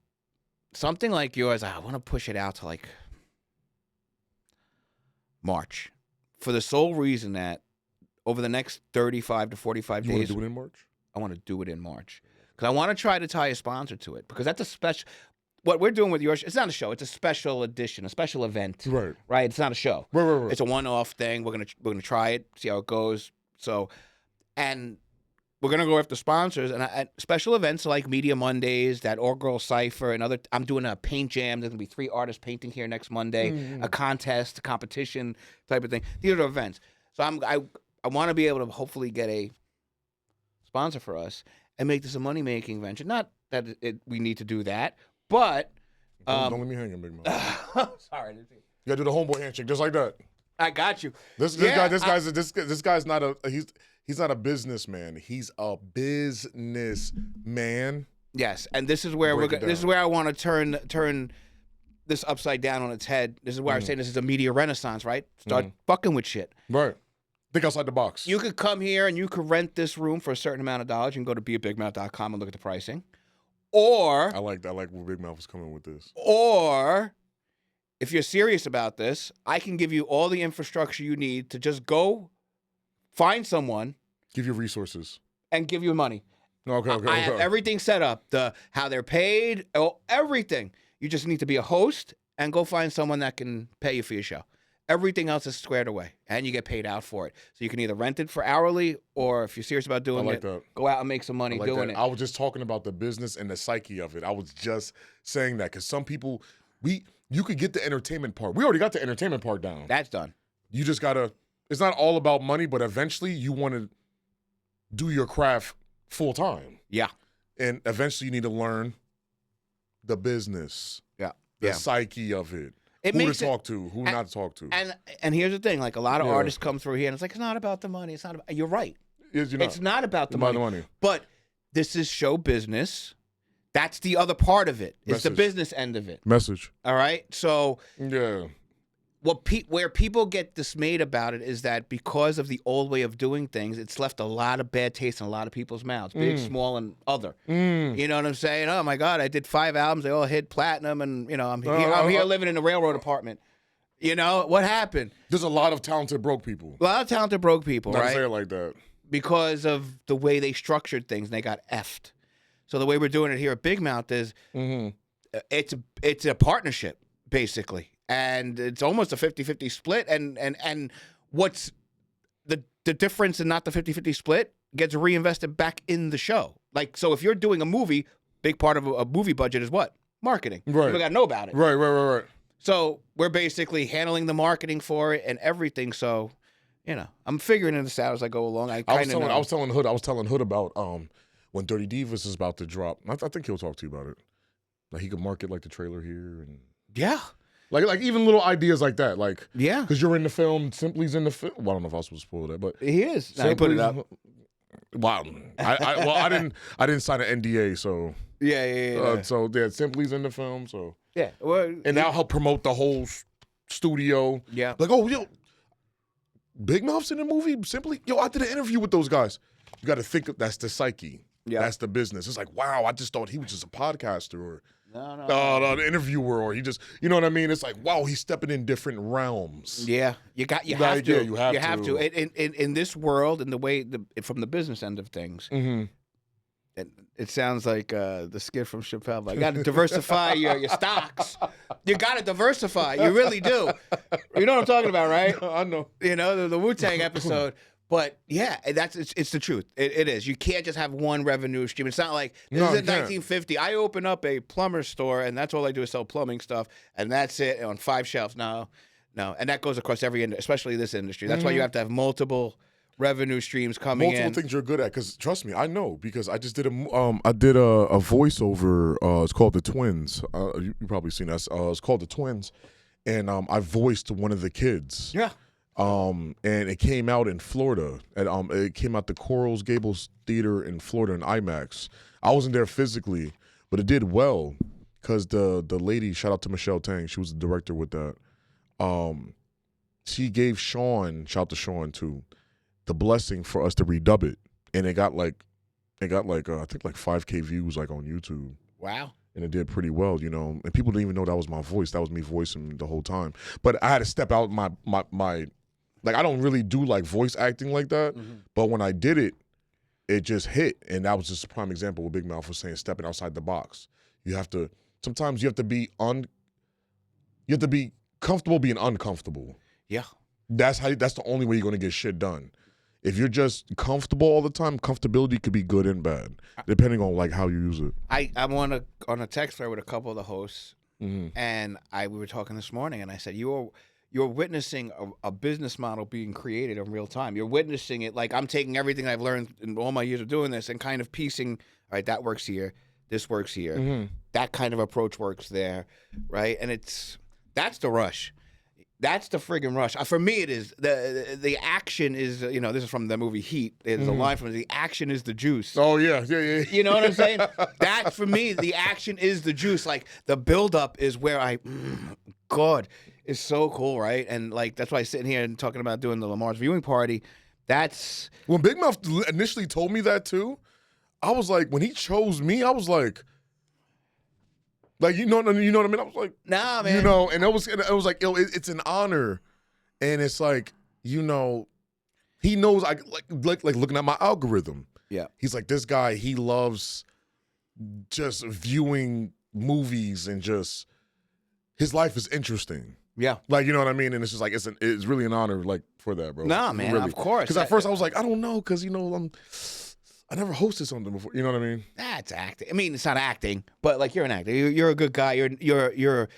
something like yours, I want to push it out to like March, for the sole reason that over the next 35 to 45 days, you want to do it in March? I want to do it in March. Because I want to try to tie a sponsor to it. Because that's a special... What we're doing with your show, it's not a show. It's a special edition, a special event. Right. Right? It's not a show. Right. It's a one-off thing. We're gonna try it, see how it goes. So, and we're going to go after sponsors. And special events like Media Mondays, that all-girl cipher, and other... I'm doing a paint jam. There's going to be 3 artists painting here next Monday. A contest, a competition type of thing. These are events. So I want to be able to hopefully get a sponsor for us and make this a money-making venture. Not that we need to do that, but... don't let me hang in, Big Mouth. Sorry. You got to do the homeboy handshake just like that. I got you. This guy's not a... He's not a businessman. He's a businessman. Yes, and this is where this is where I want to turn this upside down on its head. This is why I'm saying this is a media renaissance, right? Start fucking with shit. Right. Think outside the box. You could come here and you could rent this room for a certain amount of dollars. You can go to beabigmouth.com and look at the pricing. Or I like where Big Mouth is coming with this. Or if you're serious about this, I can give you all the infrastructure you need to just go find someone, give you resources, and give you money. Okay. I have everything set up, how they're paid, everything. You just need to be a host and go find someone that can pay you for your show. Everything else is squared away, and you get paid out for it. So you can either rent it for hourly, or if you're serious about doing it, go out and make some money doing it. I was just talking about the business and the psyche of it. I was just saying that because some people, you could get the entertainment part. We already got the entertainment part down. That's done. You just gotta. It's not all about money, but eventually you want to do your craft full time. Yeah. And eventually you need to learn the business. Yeah. The psyche of it. Who to talk to, who not to talk to. And here's the thing, like a lot of artists come through here and it's like, it's not about the money. It's not about, you're right. It's not about the money. But this is show business. That's the other part of it. It's the business end of it. Message. All right? So yeah. where people get dismayed about it is that because of the old way of doing things, it's left a lot of bad taste in a lot of people's mouths, big, small, and other. You know what I'm saying? Oh my God, I did 5 albums, they all hit platinum, and I'm here living in a railroad apartment. You know what happened? There's a lot of talented broke people. A lot of talented broke people, Not right? to say it like that. Because of the way they structured things, and they got effed. So the way we're doing it here at Big Mouth is it's a partnership, basically. And it's almost a 50-50 split. And what's the difference in not the 50-50 split gets reinvested back in the show. Like, so if you're doing a movie, big part of a movie budget is what? Marketing. Right. People got to know about it. Right. So we're basically handling the marketing for it and everything. So, I'm figuring this out as I go along. I was telling Hood about when Dirty Divas is about to drop. I think he'll talk to you about it. Like he could market like the trailer here and yeah. Like even little ideas like that. Like yeah, because you're in the film, Simply's in the film. Well, I don't know if I was supposed to spoil that, but he is. No, he put it up. Wow. I didn't sign an NDA, so yeah. So yeah, Simply's in the film, so yeah. Well, and now help promote the whole studio. Yeah. Like, oh, yo, Big Mouth's in the movie. Simply, yo, I did an interview with those guys. You got to think that's the psyche. Yeah. That's the business. It's like, wow, I just thought he was just a podcaster or an interviewer, or he just, you know what I mean? It's like, wow, he's stepping in different realms. Yeah, you have to. Yeah, you have to. In this world, in the way from the business end of things, it sounds like the skit from Chappelle. But you got to diversify your stocks. You got to diversify. You really do. You know what I'm talking about, right? I know. The Wu-Tang episode. But yeah, it's the truth. It is. You can't just have one revenue stream. It's not like this is in 1950. I open up a plumber store and that's all I do is sell plumbing stuff and that's it on 5 shelves. No, and that goes across every industry, especially this industry. That's why you have to have multiple revenue streams coming in. Multiple things you're good at, because trust me, I know, because I just did a voiceover. It's called The Twins. You probably seen that. It's called The Twins, and I voiced one of the kids. Yeah. And it came out in Florida. And it came out the Coral Gables Theater in Florida in IMAX. I wasn't there physically, but it did well because the lady, shout out to Michelle Tang, she was the director with that. She gave Sean, shout out to Sean too, the blessing for us to redub it, and it got like I think like 5K views like on YouTube. Wow. And it did pretty well, and people didn't even know that was my voice. That was me voicing the whole time. But I had to step out my like, I don't really do like voice acting like that, but when I did it, it just hit, and that was just a prime example what Big Mouth was saying, stepping outside the box. Sometimes you have to be comfortable being uncomfortable. Yeah. That's the only way you're gonna get shit done. If you're just comfortable all the time, comfortability could be good and bad, depending on like how you use it. I'm on a text thread with a couple of the hosts, and we were talking this morning, and I said, you're witnessing a business model being created in real time. You're witnessing it like I'm taking everything I've learned in all my years of doing this and kind of piecing, all right, that works here, this works here, that kind of approach works there, right? And that's the rush. That's the friggin' rush. For me, it is. The action is, this is from the movie Heat. There's a line from it, the action is the juice. Oh, yeah. You know what I'm saying? That, for me, the action is the juice. Like, the buildup is where God, is so cool, right? And, like, that's why I'm sitting here and talking about doing the Lamar's viewing party. That's... When Big Mouth initially told me that, too, I was like, when he chose me, I was like... Like, you know what I mean? I was like, nah, man. And it was like, it's an honor. And it's like, he knows, like looking at my algorithm. Yeah. He's like, this guy, he loves just viewing movies and just, his life is interesting. Yeah. Like, you know what I mean? And it's just like, it's really an honor, like, for that, bro. Nah, man, really. Of course. Because at first I was like, I don't know, because, I never hosted something before. You know what I mean? That's acting. I mean, it's not acting, but like you're an actor. You're a good guy. You're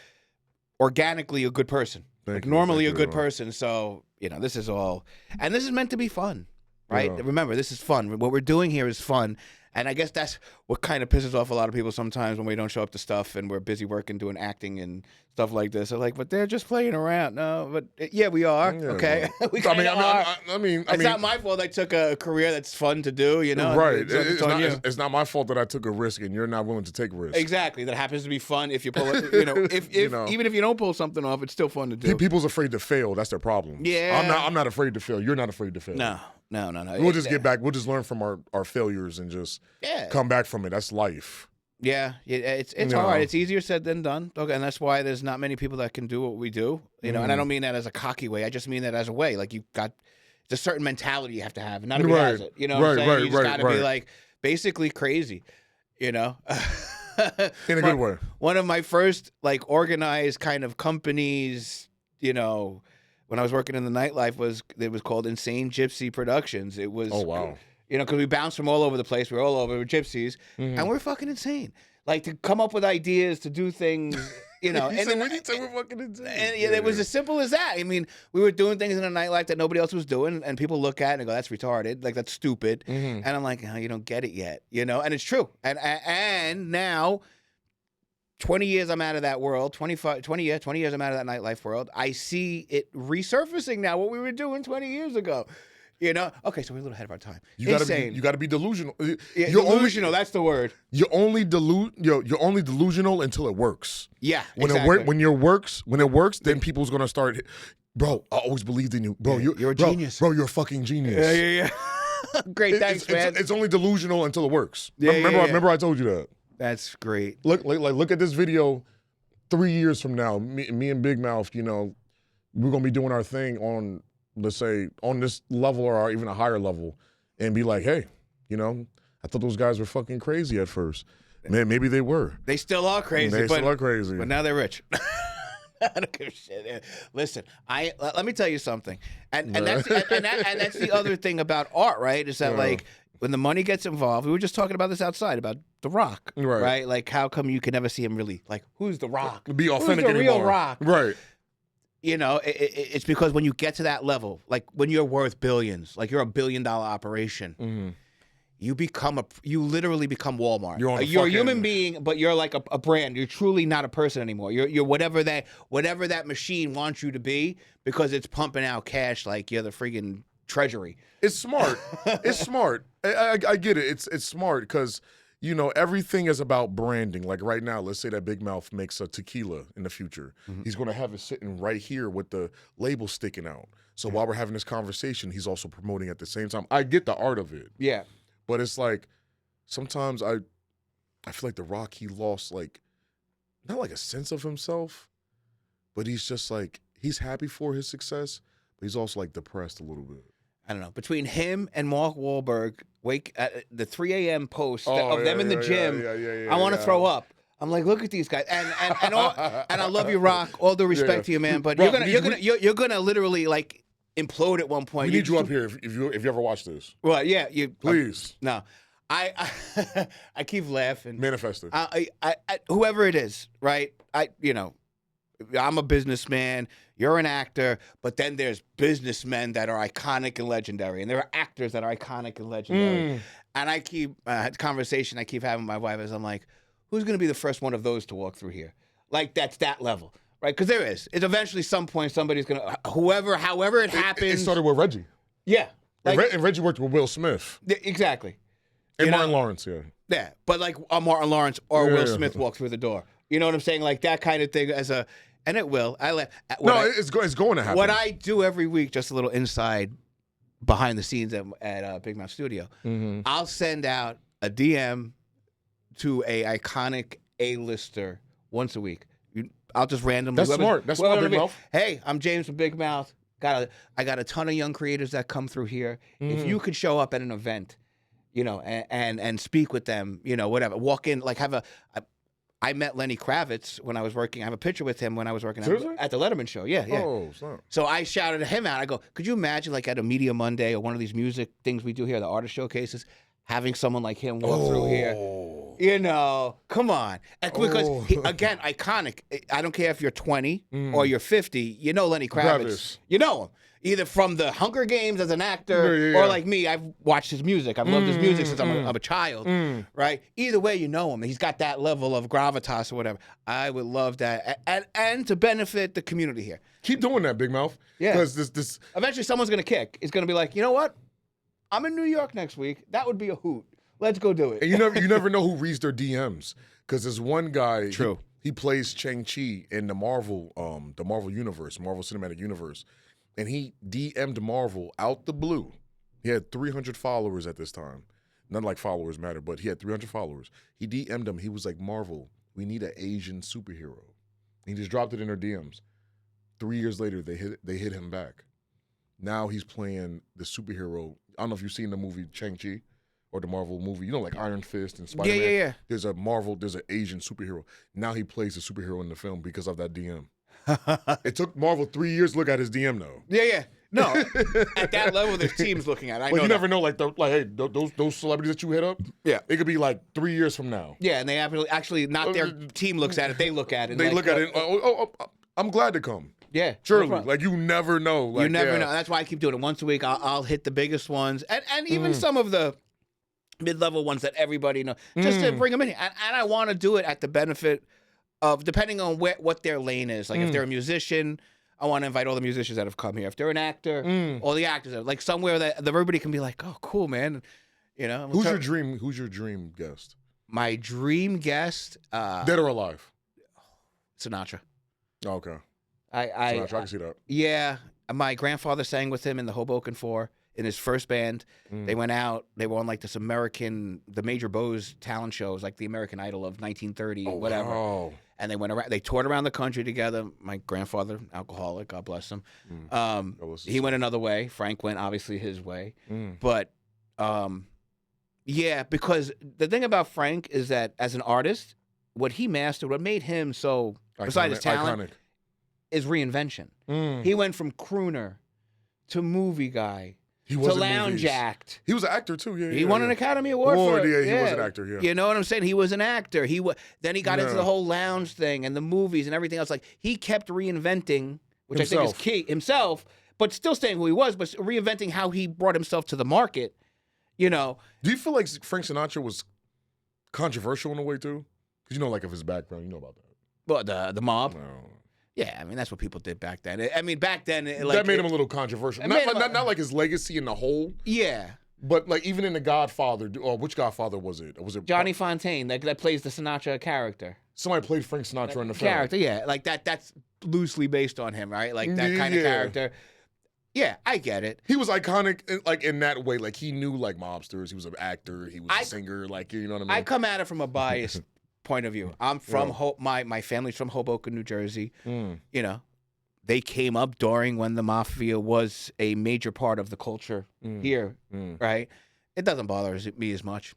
organically a good person. Normally a good person. So this is all, and this is meant to be fun, right? Yeah. Remember, this is fun. What we're doing here is fun, and I guess that's what kind of pisses off a lot of people sometimes when we don't show up to stuff and we're busy working, doing acting and stuff like this. They're like, but they're just playing around. No, but yeah, we are. Yeah, Okay, we I mean, are. I mean, It's not my fault. I took a career that's fun to do. You know, right? It's on you. It's not my fault that I took a risk and you're not willing to take risks. Exactly. That happens to be fun if you pull it. You know, if even if you don't pull something off, it's still fun to do. People's afraid to fail. That's their problem. Yeah. I'm not afraid to fail. You're not afraid to fail. No. We'll just get back. We'll just learn from our failures and just come back from it. That's life. Yeah, it's hard. It's easier said than done. Okay, and that's why there's not many people that can do what we do. You know, and I don't mean that as a cocky way. I just mean that as a way. Like it's a certain mentality you have to have, and not everybody has it. You know, what I'm saying? You just got to be like basically crazy. You know, in a good way. One of my first like organized kind of companies, you know, when I was working in the nightlife was called Insane Gypsy Productions. It was wow. You know, because we bounced from all over the place. We were all over. We're gypsies, and we're fucking insane. Like to come up with ideas to do things, you know. We're fucking insane. And it was as simple as that. I mean, we were doing things in the nightlife that nobody else was doing, and people look at it and go, "That's retarded. Like that's stupid." And I'm like, "Oh, you don't get it yet," you know. And it's true. And now, 20 years I'm out of that world. 20 years I'm out of that nightlife world. I see it resurfacing now. What we were doing 20 years ago. You know, okay, so we're a little ahead of our time. You gotta be delusional. Yeah, delusional, that's the word. You're only delusional until it works. Yeah, exactly. When it works, then people's gonna start. Bro, I always believed in you, bro. You're a genius, bro. You're a fucking genius. Yeah. Great, thanks, man. It's only delusional until it works. Yeah, remember, I told you that. That's great. Look at this video. 3 years from now, me and Big Mouth, you know, we're gonna be doing our thing on. Let's say on this level or even a higher level and be like, hey, you know, I thought those guys were fucking crazy at first. Man, maybe they were. They still are crazy. But now they're rich. I don't give a shit. Listen, let me tell you something. And that's the other thing about art, right? Is that like when the money gets involved, we were just talking about this outside about The Rock, right? Like how come you can never see him really like who's The Rock? Be authentic who's the anymore. Real Rock? Right. You know, it's because when you get to that level, like when you're worth billions, like you're $1 billion operation, you literally become Walmart. You're a human being, but you're like a brand. You're truly not a person anymore. You're whatever that machine wants you to be because it's pumping out cash like you're the freaking treasury. It's smart. It's smart. I get it. It's smart because. You know, everything is about branding. Like right now, let's say that Big Mouth makes a tequila in the future. He's going to have it sitting right here with the label sticking out. So while we're having this conversation, he's also promoting at the same time. I get the art of it. Yeah. But it's like, sometimes I feel like The Rock, he lost like, not like a sense of himself, but he's just like, he's happy for his success, but he's also like depressed a little bit. I don't know. Between him and Mark Wahlberg, the 3 a.m. post of them in the gym, I want to throw up. I'm like, look at these guys, and I love you, Rock. All due respect to you, man, but Rock, you're gonna literally like implode at one point. We need you up here if you ever watch this. Well, yeah, please. No, I keep laughing. Manifest it. I whoever it is, right? I'm a businessman. You're an actor, but then there's businessmen that are iconic and legendary, and there are actors that are iconic and legendary. And I keep conversation I keep having with my wife is I'm like, who's going to be the first one of those to walk through here? Like that's that level, right? Because there is. It's eventually some point somebody's going to however it happens. It started with Reggie. Yeah, and Reggie worked with Will Smith. Exactly. And Martin Lawrence, Yeah, but like Martin Lawrence or Will Smith walk through the door. You know what I'm saying? Like that kind of thing and it will. It's going to happen. What I do every week, just a little inside behind the scenes at Big Mouth Studio, I'll send out a DM to a iconic A-lister once a week. I'll just randomly. That's smart. That's smart, Big Mouth. Hey, I'm James from Big Mouth. I got a ton of young creators that come through here. If you could show up at an event, you know, and speak with them, you know, whatever. Walk in, like I met Lenny Kravitz when I was working. I have a picture with him when I was working at the Letterman show. Yeah. Oh, snap. So I shouted him out. I go, could you imagine like at a Media Monday or one of these music things we do here, the artist showcases, having someone like him walk through here? You know, come on. And because, Oh. again, iconic. I don't care if you're 20 or you're 50, you know Lenny Kravitz. Kravitz. You know him. Either from the Hunger Games as an actor or like me, I've watched his music. I've loved his music since I'm a child, right? Either way, you know him. He's got that level of gravitas or whatever. I would love that. And to benefit the community here. Keep doing that, Big Mouth. Yeah. Because this Eventually, someone's going to kick. It's going to be like, you know what? I'm in New York next week. That would be a hoot. Let's go do it. and you never know who reads their DMs. Because there's one guy. True. He plays Shang-Chi in the Marvel universe, Marvel Cinematic Universe. And he DM'd Marvel out the blue. He had 300 followers at this time. None like followers matter, but he had 300 followers. He DM'd him. He was like, Marvel, we need an Asian superhero. He just dropped it in their DMs. 3 years later, they hit him back. Now he's playing the superhero. I don't know if you've seen the movie Shang-Chi or the Marvel movie. You know, like Iron Fist and Spider-Man. Yeah. There's an Asian superhero. Now he plays the superhero in the film because of that DM. It took Marvel 3 years to look at his DM though. Yeah. No, at that level, there's teams looking at it. I know you that. never know, like hey, those celebrities that you hit up, Yeah. it could be like 3 years from now. Yeah, and they actually not their team looks at it. They look at it. They like, look at it. I'm glad to come. Yeah, Surely, no problem. like you never know. Like, You never know. That's why I keep doing it once a week. I'll hit the biggest ones, and even some of the mid-level ones that everybody knows, just to bring them in. And I want to do it at the benefit of, depending on what their lane is. Like if they're a musician, I want to invite all the musicians that have come here. If they're an actor, all the actors, like somewhere that everybody can be like, oh, cool, man. You know, Who's your dream guest? My dream guest, Dead or alive? Sinatra. Oh, okay. I can see that. Yeah, my grandfather sang with him in the Hoboken Four in his first band. They went out. They were on like this the Major Bose talent shows, like the American Idol of 1930, whatever. Wow. And they went around. They toured around the country together. My grandfather, alcoholic, God bless him. He went another way. Frank went obviously his way. But yeah, because the thing about Frank is that as an artist, what he mastered, what made him so, besides his talent, is reinvention. He went from crooner to movie guy to lounge act. He was an actor too. Yeah, he won an Academy Award for it. Yeah, he was an actor. Yeah, you know what I'm saying? He was an actor. Then he got into the whole lounge thing and the movies and everything else. Like he kept reinventing, which I think is key himself, but still staying who he was, but reinventing how he brought himself to the market. You know. Do you feel like Frank Sinatra was controversial in a way too? Because you know, like of his background, you know about that. Well, the mob. No. Yeah, I mean that's what people did back then. I mean back then, that made him a little controversial. Not like his legacy in the whole. Yeah. But like even in The Godfather, or which Godfather was it? Was it Johnny Fontaine that plays the Sinatra character? Somebody played Frank Sinatra in the film. Character, yeah, like that. That's loosely based on him, right? Like that kind of character. Yeah, I get it. He was iconic, like in that way. Like he knew like mobsters. He was an actor. He was a singer. Like you know what I mean. I come at it from a biased point of view. I'm from my family's from Hoboken, New Jersey. You know, they came up during when the mafia was a major part of the culture here, right? It doesn't bother me as much.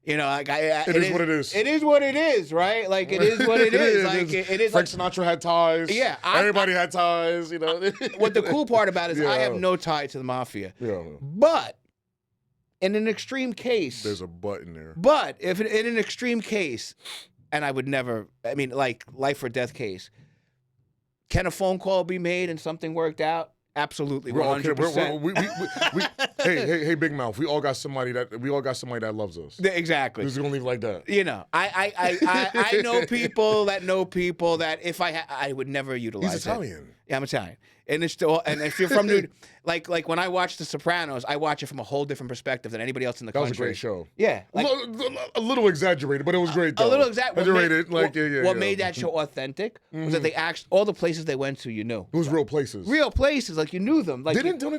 You know, like it is what it is. It is what it is, right? Like it is what it is. Like it is. Frank Sinatra had ties. Yeah, everybody had ties. You know. What the cool part about it is I have no tie to the mafia. Yeah. But in an extreme case, there's a but in there. But if in an extreme case, and I would never, I mean, like life or death case, can a phone call be made and something worked out? Absolutely, 100%. Hey, Big Mouth. We all got somebody that loves us. Exactly. We're just gonna leave it like that. You know, I know people that if I would never utilize. He's Italian. Yeah, I'm Italian, and it's still. And if you're from New, like when I watch The Sopranos, I watch it from a whole different perspective than anybody else in the country. That was a great show. Yeah, like, a little exaggerated, but it was great. Though. A little exaggerated. What made that show authentic was that they asked all the places they went to. You knew it was real places. Real places, like you knew them. Like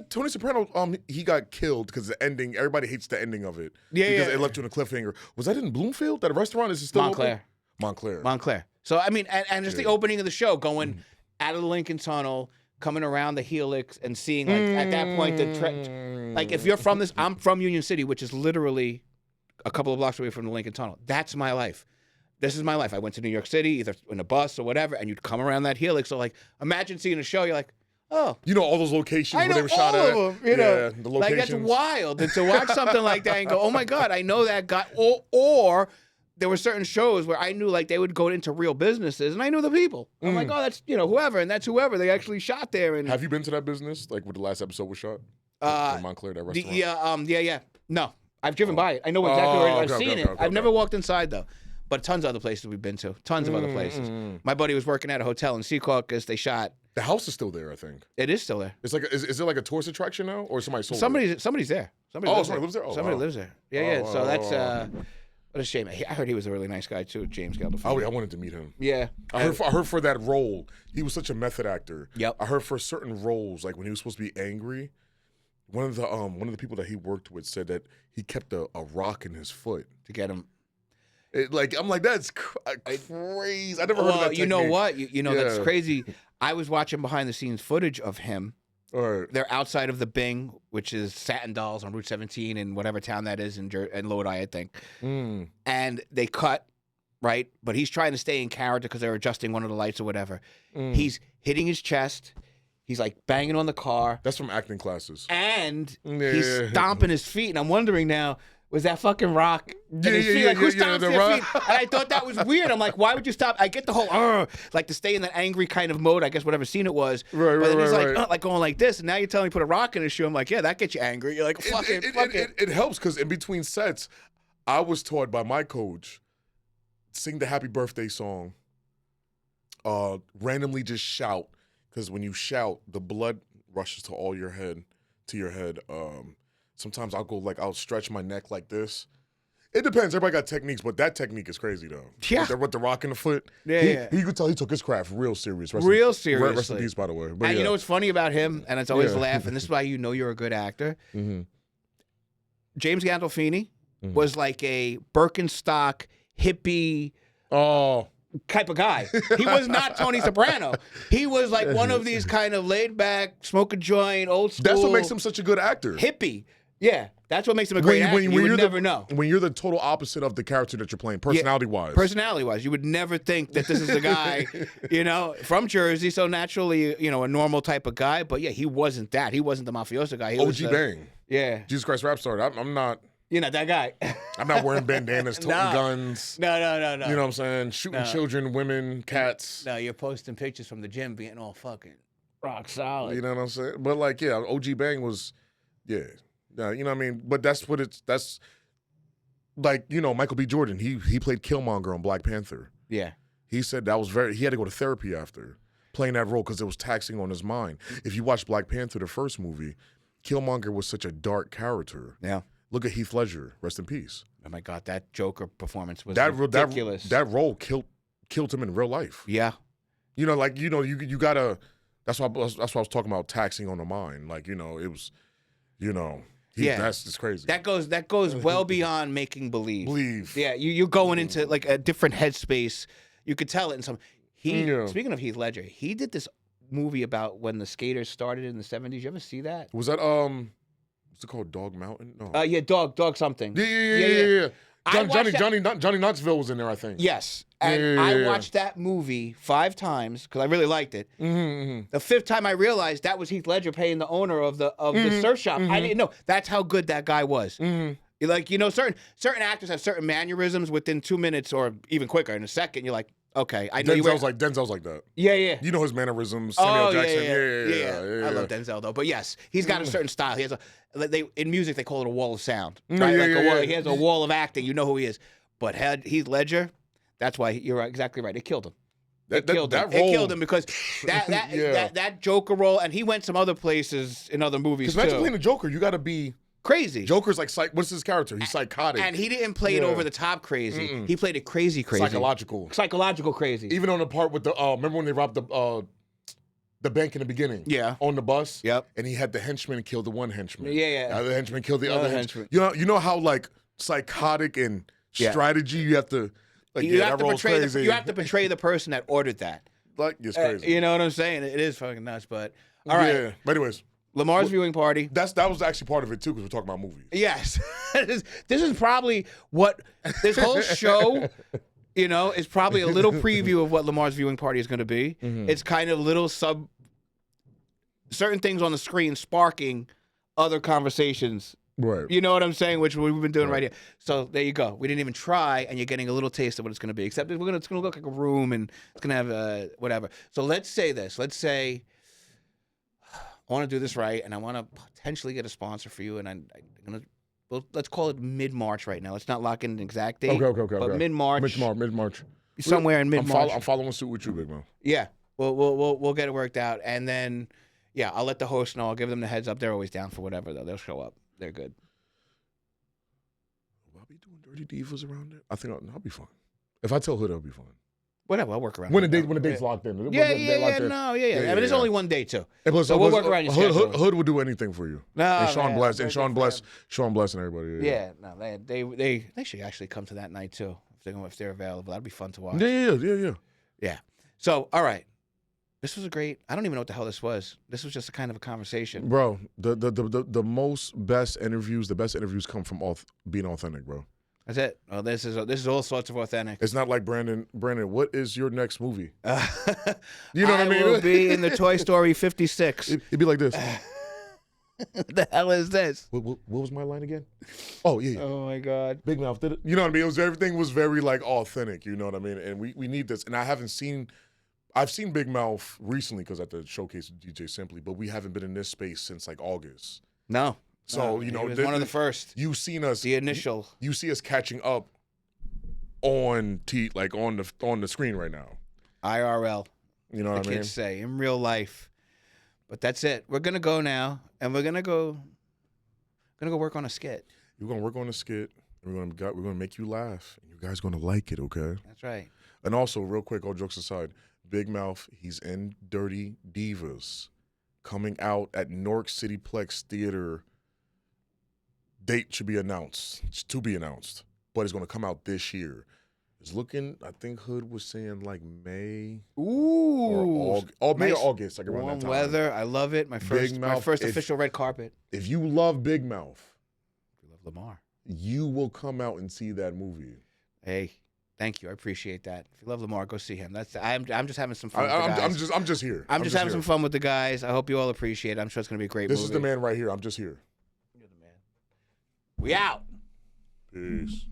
Tony Soprano? He got killed because the ending. Everybody hates the ending of it. Yeah, because it left you in a cliffhanger. Was that in Bloomfield? That restaurant is still Montclair. Open? Montclair. So I mean, and just the opening of the show, going out of the Lincoln Tunnel, coming around the Helix, and seeing like at that point like if you're from this, I'm from Union City, which is literally a couple of blocks away from the Lincoln Tunnel. That's my life. This is my life. I went to New York City, either in a bus or whatever, and you'd come around that Helix. So like, imagine seeing a show. You're like, oh, you know all those locations where they were shot at. Them, you know, the locations. Like that's wild. And to watch something like that and go, oh my God, I know that guy. Or there were certain shows where I knew like they would go into real businesses, and I knew the people. I'm like, oh, that's whoever, and that's whoever they actually shot there. And have you been to that business like where the last episode was shot? In Montclair, that restaurant. Yeah. No, I've driven by it. I know exactly where I've seen it. I've never walked inside though. But tons of other places we've been to. Tons of other places. My buddy was working at a hotel in Secaucus. They shot. The house is still there, I think. It is still there. It's like, is it like a tourist attraction now, or somebody sold it? Somebody's there. Somebody lives there. Oh, somebody lives there. Yeah. So that's what a shame. I heard he was a really nice guy too, James Gandolfini. Oh, yeah, I wanted to meet him. Yeah. I heard for that role, he was such a method actor. Yep. I heard for certain roles, like when he was supposed to be angry, one of the people that he worked with said that he kept a rock in his foot to get him. I'm like, that's crazy. I never heard of that technique. You know what? That's crazy. I was watching behind the scenes footage of him. All right. They're outside of the Bing, which is Satin Dolls on Route 17 in whatever town that is in Lodi, I think. And they cut, right? But he's trying to stay in character because they're adjusting one of the lights or whatever. He's hitting his chest. He's like banging on the car. That's from acting classes. And he's stomping his feet. And I'm wondering now, was that fucking rock? Who stomps their feet? And I thought that was weird. I'm like, why would you stop? I get the whole, like to stay in that angry kind of mode, I guess, whatever scene it was. Right, but then he's like going like this. And now you're telling me to put a rock in his shoe. I'm like, yeah, that gets you angry. You're like, fuck it. It helps because in between sets, I was taught by my coach, sing the happy birthday song, randomly just shout. Because when you shout, the blood rushes to your head. Sometimes I'll stretch my neck like this. It depends. Everybody got techniques, but that technique is crazy though. Yeah. With the rock in the foot. Yeah. You could tell he took his craft real serious. Seriously. Rest in peace, by the way. But and you know what's funny about him, and it's always laugh, and this is why you know you're a good actor. James Gandolfini was like a Birkenstock hippie. Type of guy. He was not Tony Soprano. He was like one of these kind of laid back, smoke a joint, old school. That's what makes him such a good actor. Hippie. Yeah, that's what makes him a great actor. You would never know. When you're the total opposite of the character that you're playing, personality-wise. Personality-wise. You would never think that this is the guy, from Jersey, so naturally, a normal type of guy. But yeah, he wasn't that. He wasn't the mafioso guy. He was Bang. Yeah. Jesus Christ Rap Star. I'm not... You're not that guy. I'm not wearing bandanas, toting guns. No. You know what I'm saying? Shooting children, women, cats. No, you're posting pictures from the gym being all fucking rock solid. You know what I'm saying? But OG Bang was, you know what I mean? But that's like, Michael B. Jordan, he played Killmonger on Black Panther. Yeah. He said he had to go to therapy after playing that role because it was taxing on his mind. If you watch Black Panther, the first movie, Killmonger was such a dark character. Yeah. Look at Heath Ledger, rest in peace. Oh my God, that Joker performance was ridiculous. That role killed him in real life. Yeah, you gotta. That's why I was talking about taxing on the mind. Like it was, that's just crazy. That goes well beyond making believe. Yeah, you're going into like a different headspace. You could tell it in some. Speaking of Heath Ledger, he did this movie about when the skaters started in the 70s. You ever see that? Was that what's it called? Dog Mountain? No. Yeah, Dog something. Yeah. Johnny Knoxville was in there, I think. Yes. And I watched that movie 5 times because I really liked it. The 5th time I realized that was Heath Ledger paying the owner of the surf shop. I didn't know. That's how good that guy was. Like, certain actors have certain mannerisms within 2 minutes or even quicker. In a second, you're like, okay, I know Denzel's like that. Yeah. You know his mannerisms. Samuel Jackson. Yeah. I love Denzel though, but yes, he's got a certain style. He has in music they call it a wall of sound. Right? He has a wall of acting. You know who he is. But Heath Ledger, that's why you're exactly right. It killed him. It killed him because that Joker role, and he went some other places in other movies too. Because imagine playing a Joker, you got to be crazy. Joker's like, what's his character? He's psychotic. And he didn't play it over the top crazy. He played it crazy. Psychological crazy. Even on the part with the, remember when they robbed the bank in the beginning? Yeah. On the bus? Yep. And he had the henchman kill the one henchman. Yeah. The other henchman killed the other henchman. You know how like psychotic and strategy you have to, like, you have to portray the person that ordered that. Like, it's crazy. You know what I'm saying? It is fucking nuts, but all right. Yeah. But anyways. Lamar's viewing party. That was actually part of it too, because we're talking about movies. Yes, this is probably what this whole show, is probably a little preview of what Lamar's viewing party is going to be. It's kind of little certain things on the screen sparking other conversations Right. You know what I'm saying? Which we've been doing right here. So there you go. We didn't even try, and you're getting a little taste of what it's going to be. Except it's going to look like a room, and it's going to have whatever. So let's say this. Let's say I want to do this right, and I want to potentially get a sponsor for you, and I'm going to. Well, let's call it mid-March right now. Let's not lock in an exact date. Okay. But mid-March. Mid-March. Somewhere in mid-March. I'm following suit with you, big man. Yeah. We'll get it worked out, and then I'll let the host know. I'll give them the heads up. They're always down for whatever though. They'll show up. They're good. Will I be doing Dirty Divas around there? I think that'll be fun. If I tell Hood, it'll be fun. Whatever, I'll work around. When the date's locked in. Yeah. I mean, there's only one date too. So we'll work around your schedule. Hood will do anything for you. No, and Sean man, Bless, and Sean Bless, and everybody. Yeah, no, they should actually come to that night too if they're available. That'd be fun to watch. Yeah. So, all right, this was a great. I don't even know what the hell this was. This was just a kind of a conversation, bro. The best interviews come from being authentic, bro. That's it. Oh, this is all sorts of authentic. It's not like Brandon, what is your next movie? You know what I mean? I will be in the Toy Story 56. It'd be like this. What the hell is this? What was my line again? Oh, yeah. Oh, my God. Big Mouth did it. You know what I mean? Everything was very, like, authentic. You know what I mean? And we need this. And I've seen Big Mouth recently because at the showcase of DJ Simply, but we haven't been in this space since, like, August. No. So, he was one of the first. You've seen us. The initial. You see us catching up on the screen right now. IRL. You know what I mean? Kids say in real life. But that's it. We're gonna go now, and we're gonna go work on a skit. You're gonna work on a skit, and we're gonna make you laugh, and you guys gonna like it, okay? That's right. And also, real quick, all jokes aside, Big Mouth, he's in Dirty Divas, coming out at Newark Cityplex Theater. Date should be announced. It's to be announced, but it's gonna come out this year. It's looking. I think Hood was saying like May. Ooh. Or May or August. Like around warm that time. Weather. I love it. My first official red carpet. If you love Big Mouth, you love Lamar. You will come out and see that movie. Hey, thank you. I appreciate that. If you love Lamar, go see him. I'm just having some fun. With the guys. I'm just here. I'm just having some fun with the guys. I hope you all appreciate it. I'm sure it's gonna be a great movie. This is the man right here. I'm just here. You're the man. We out. Peace.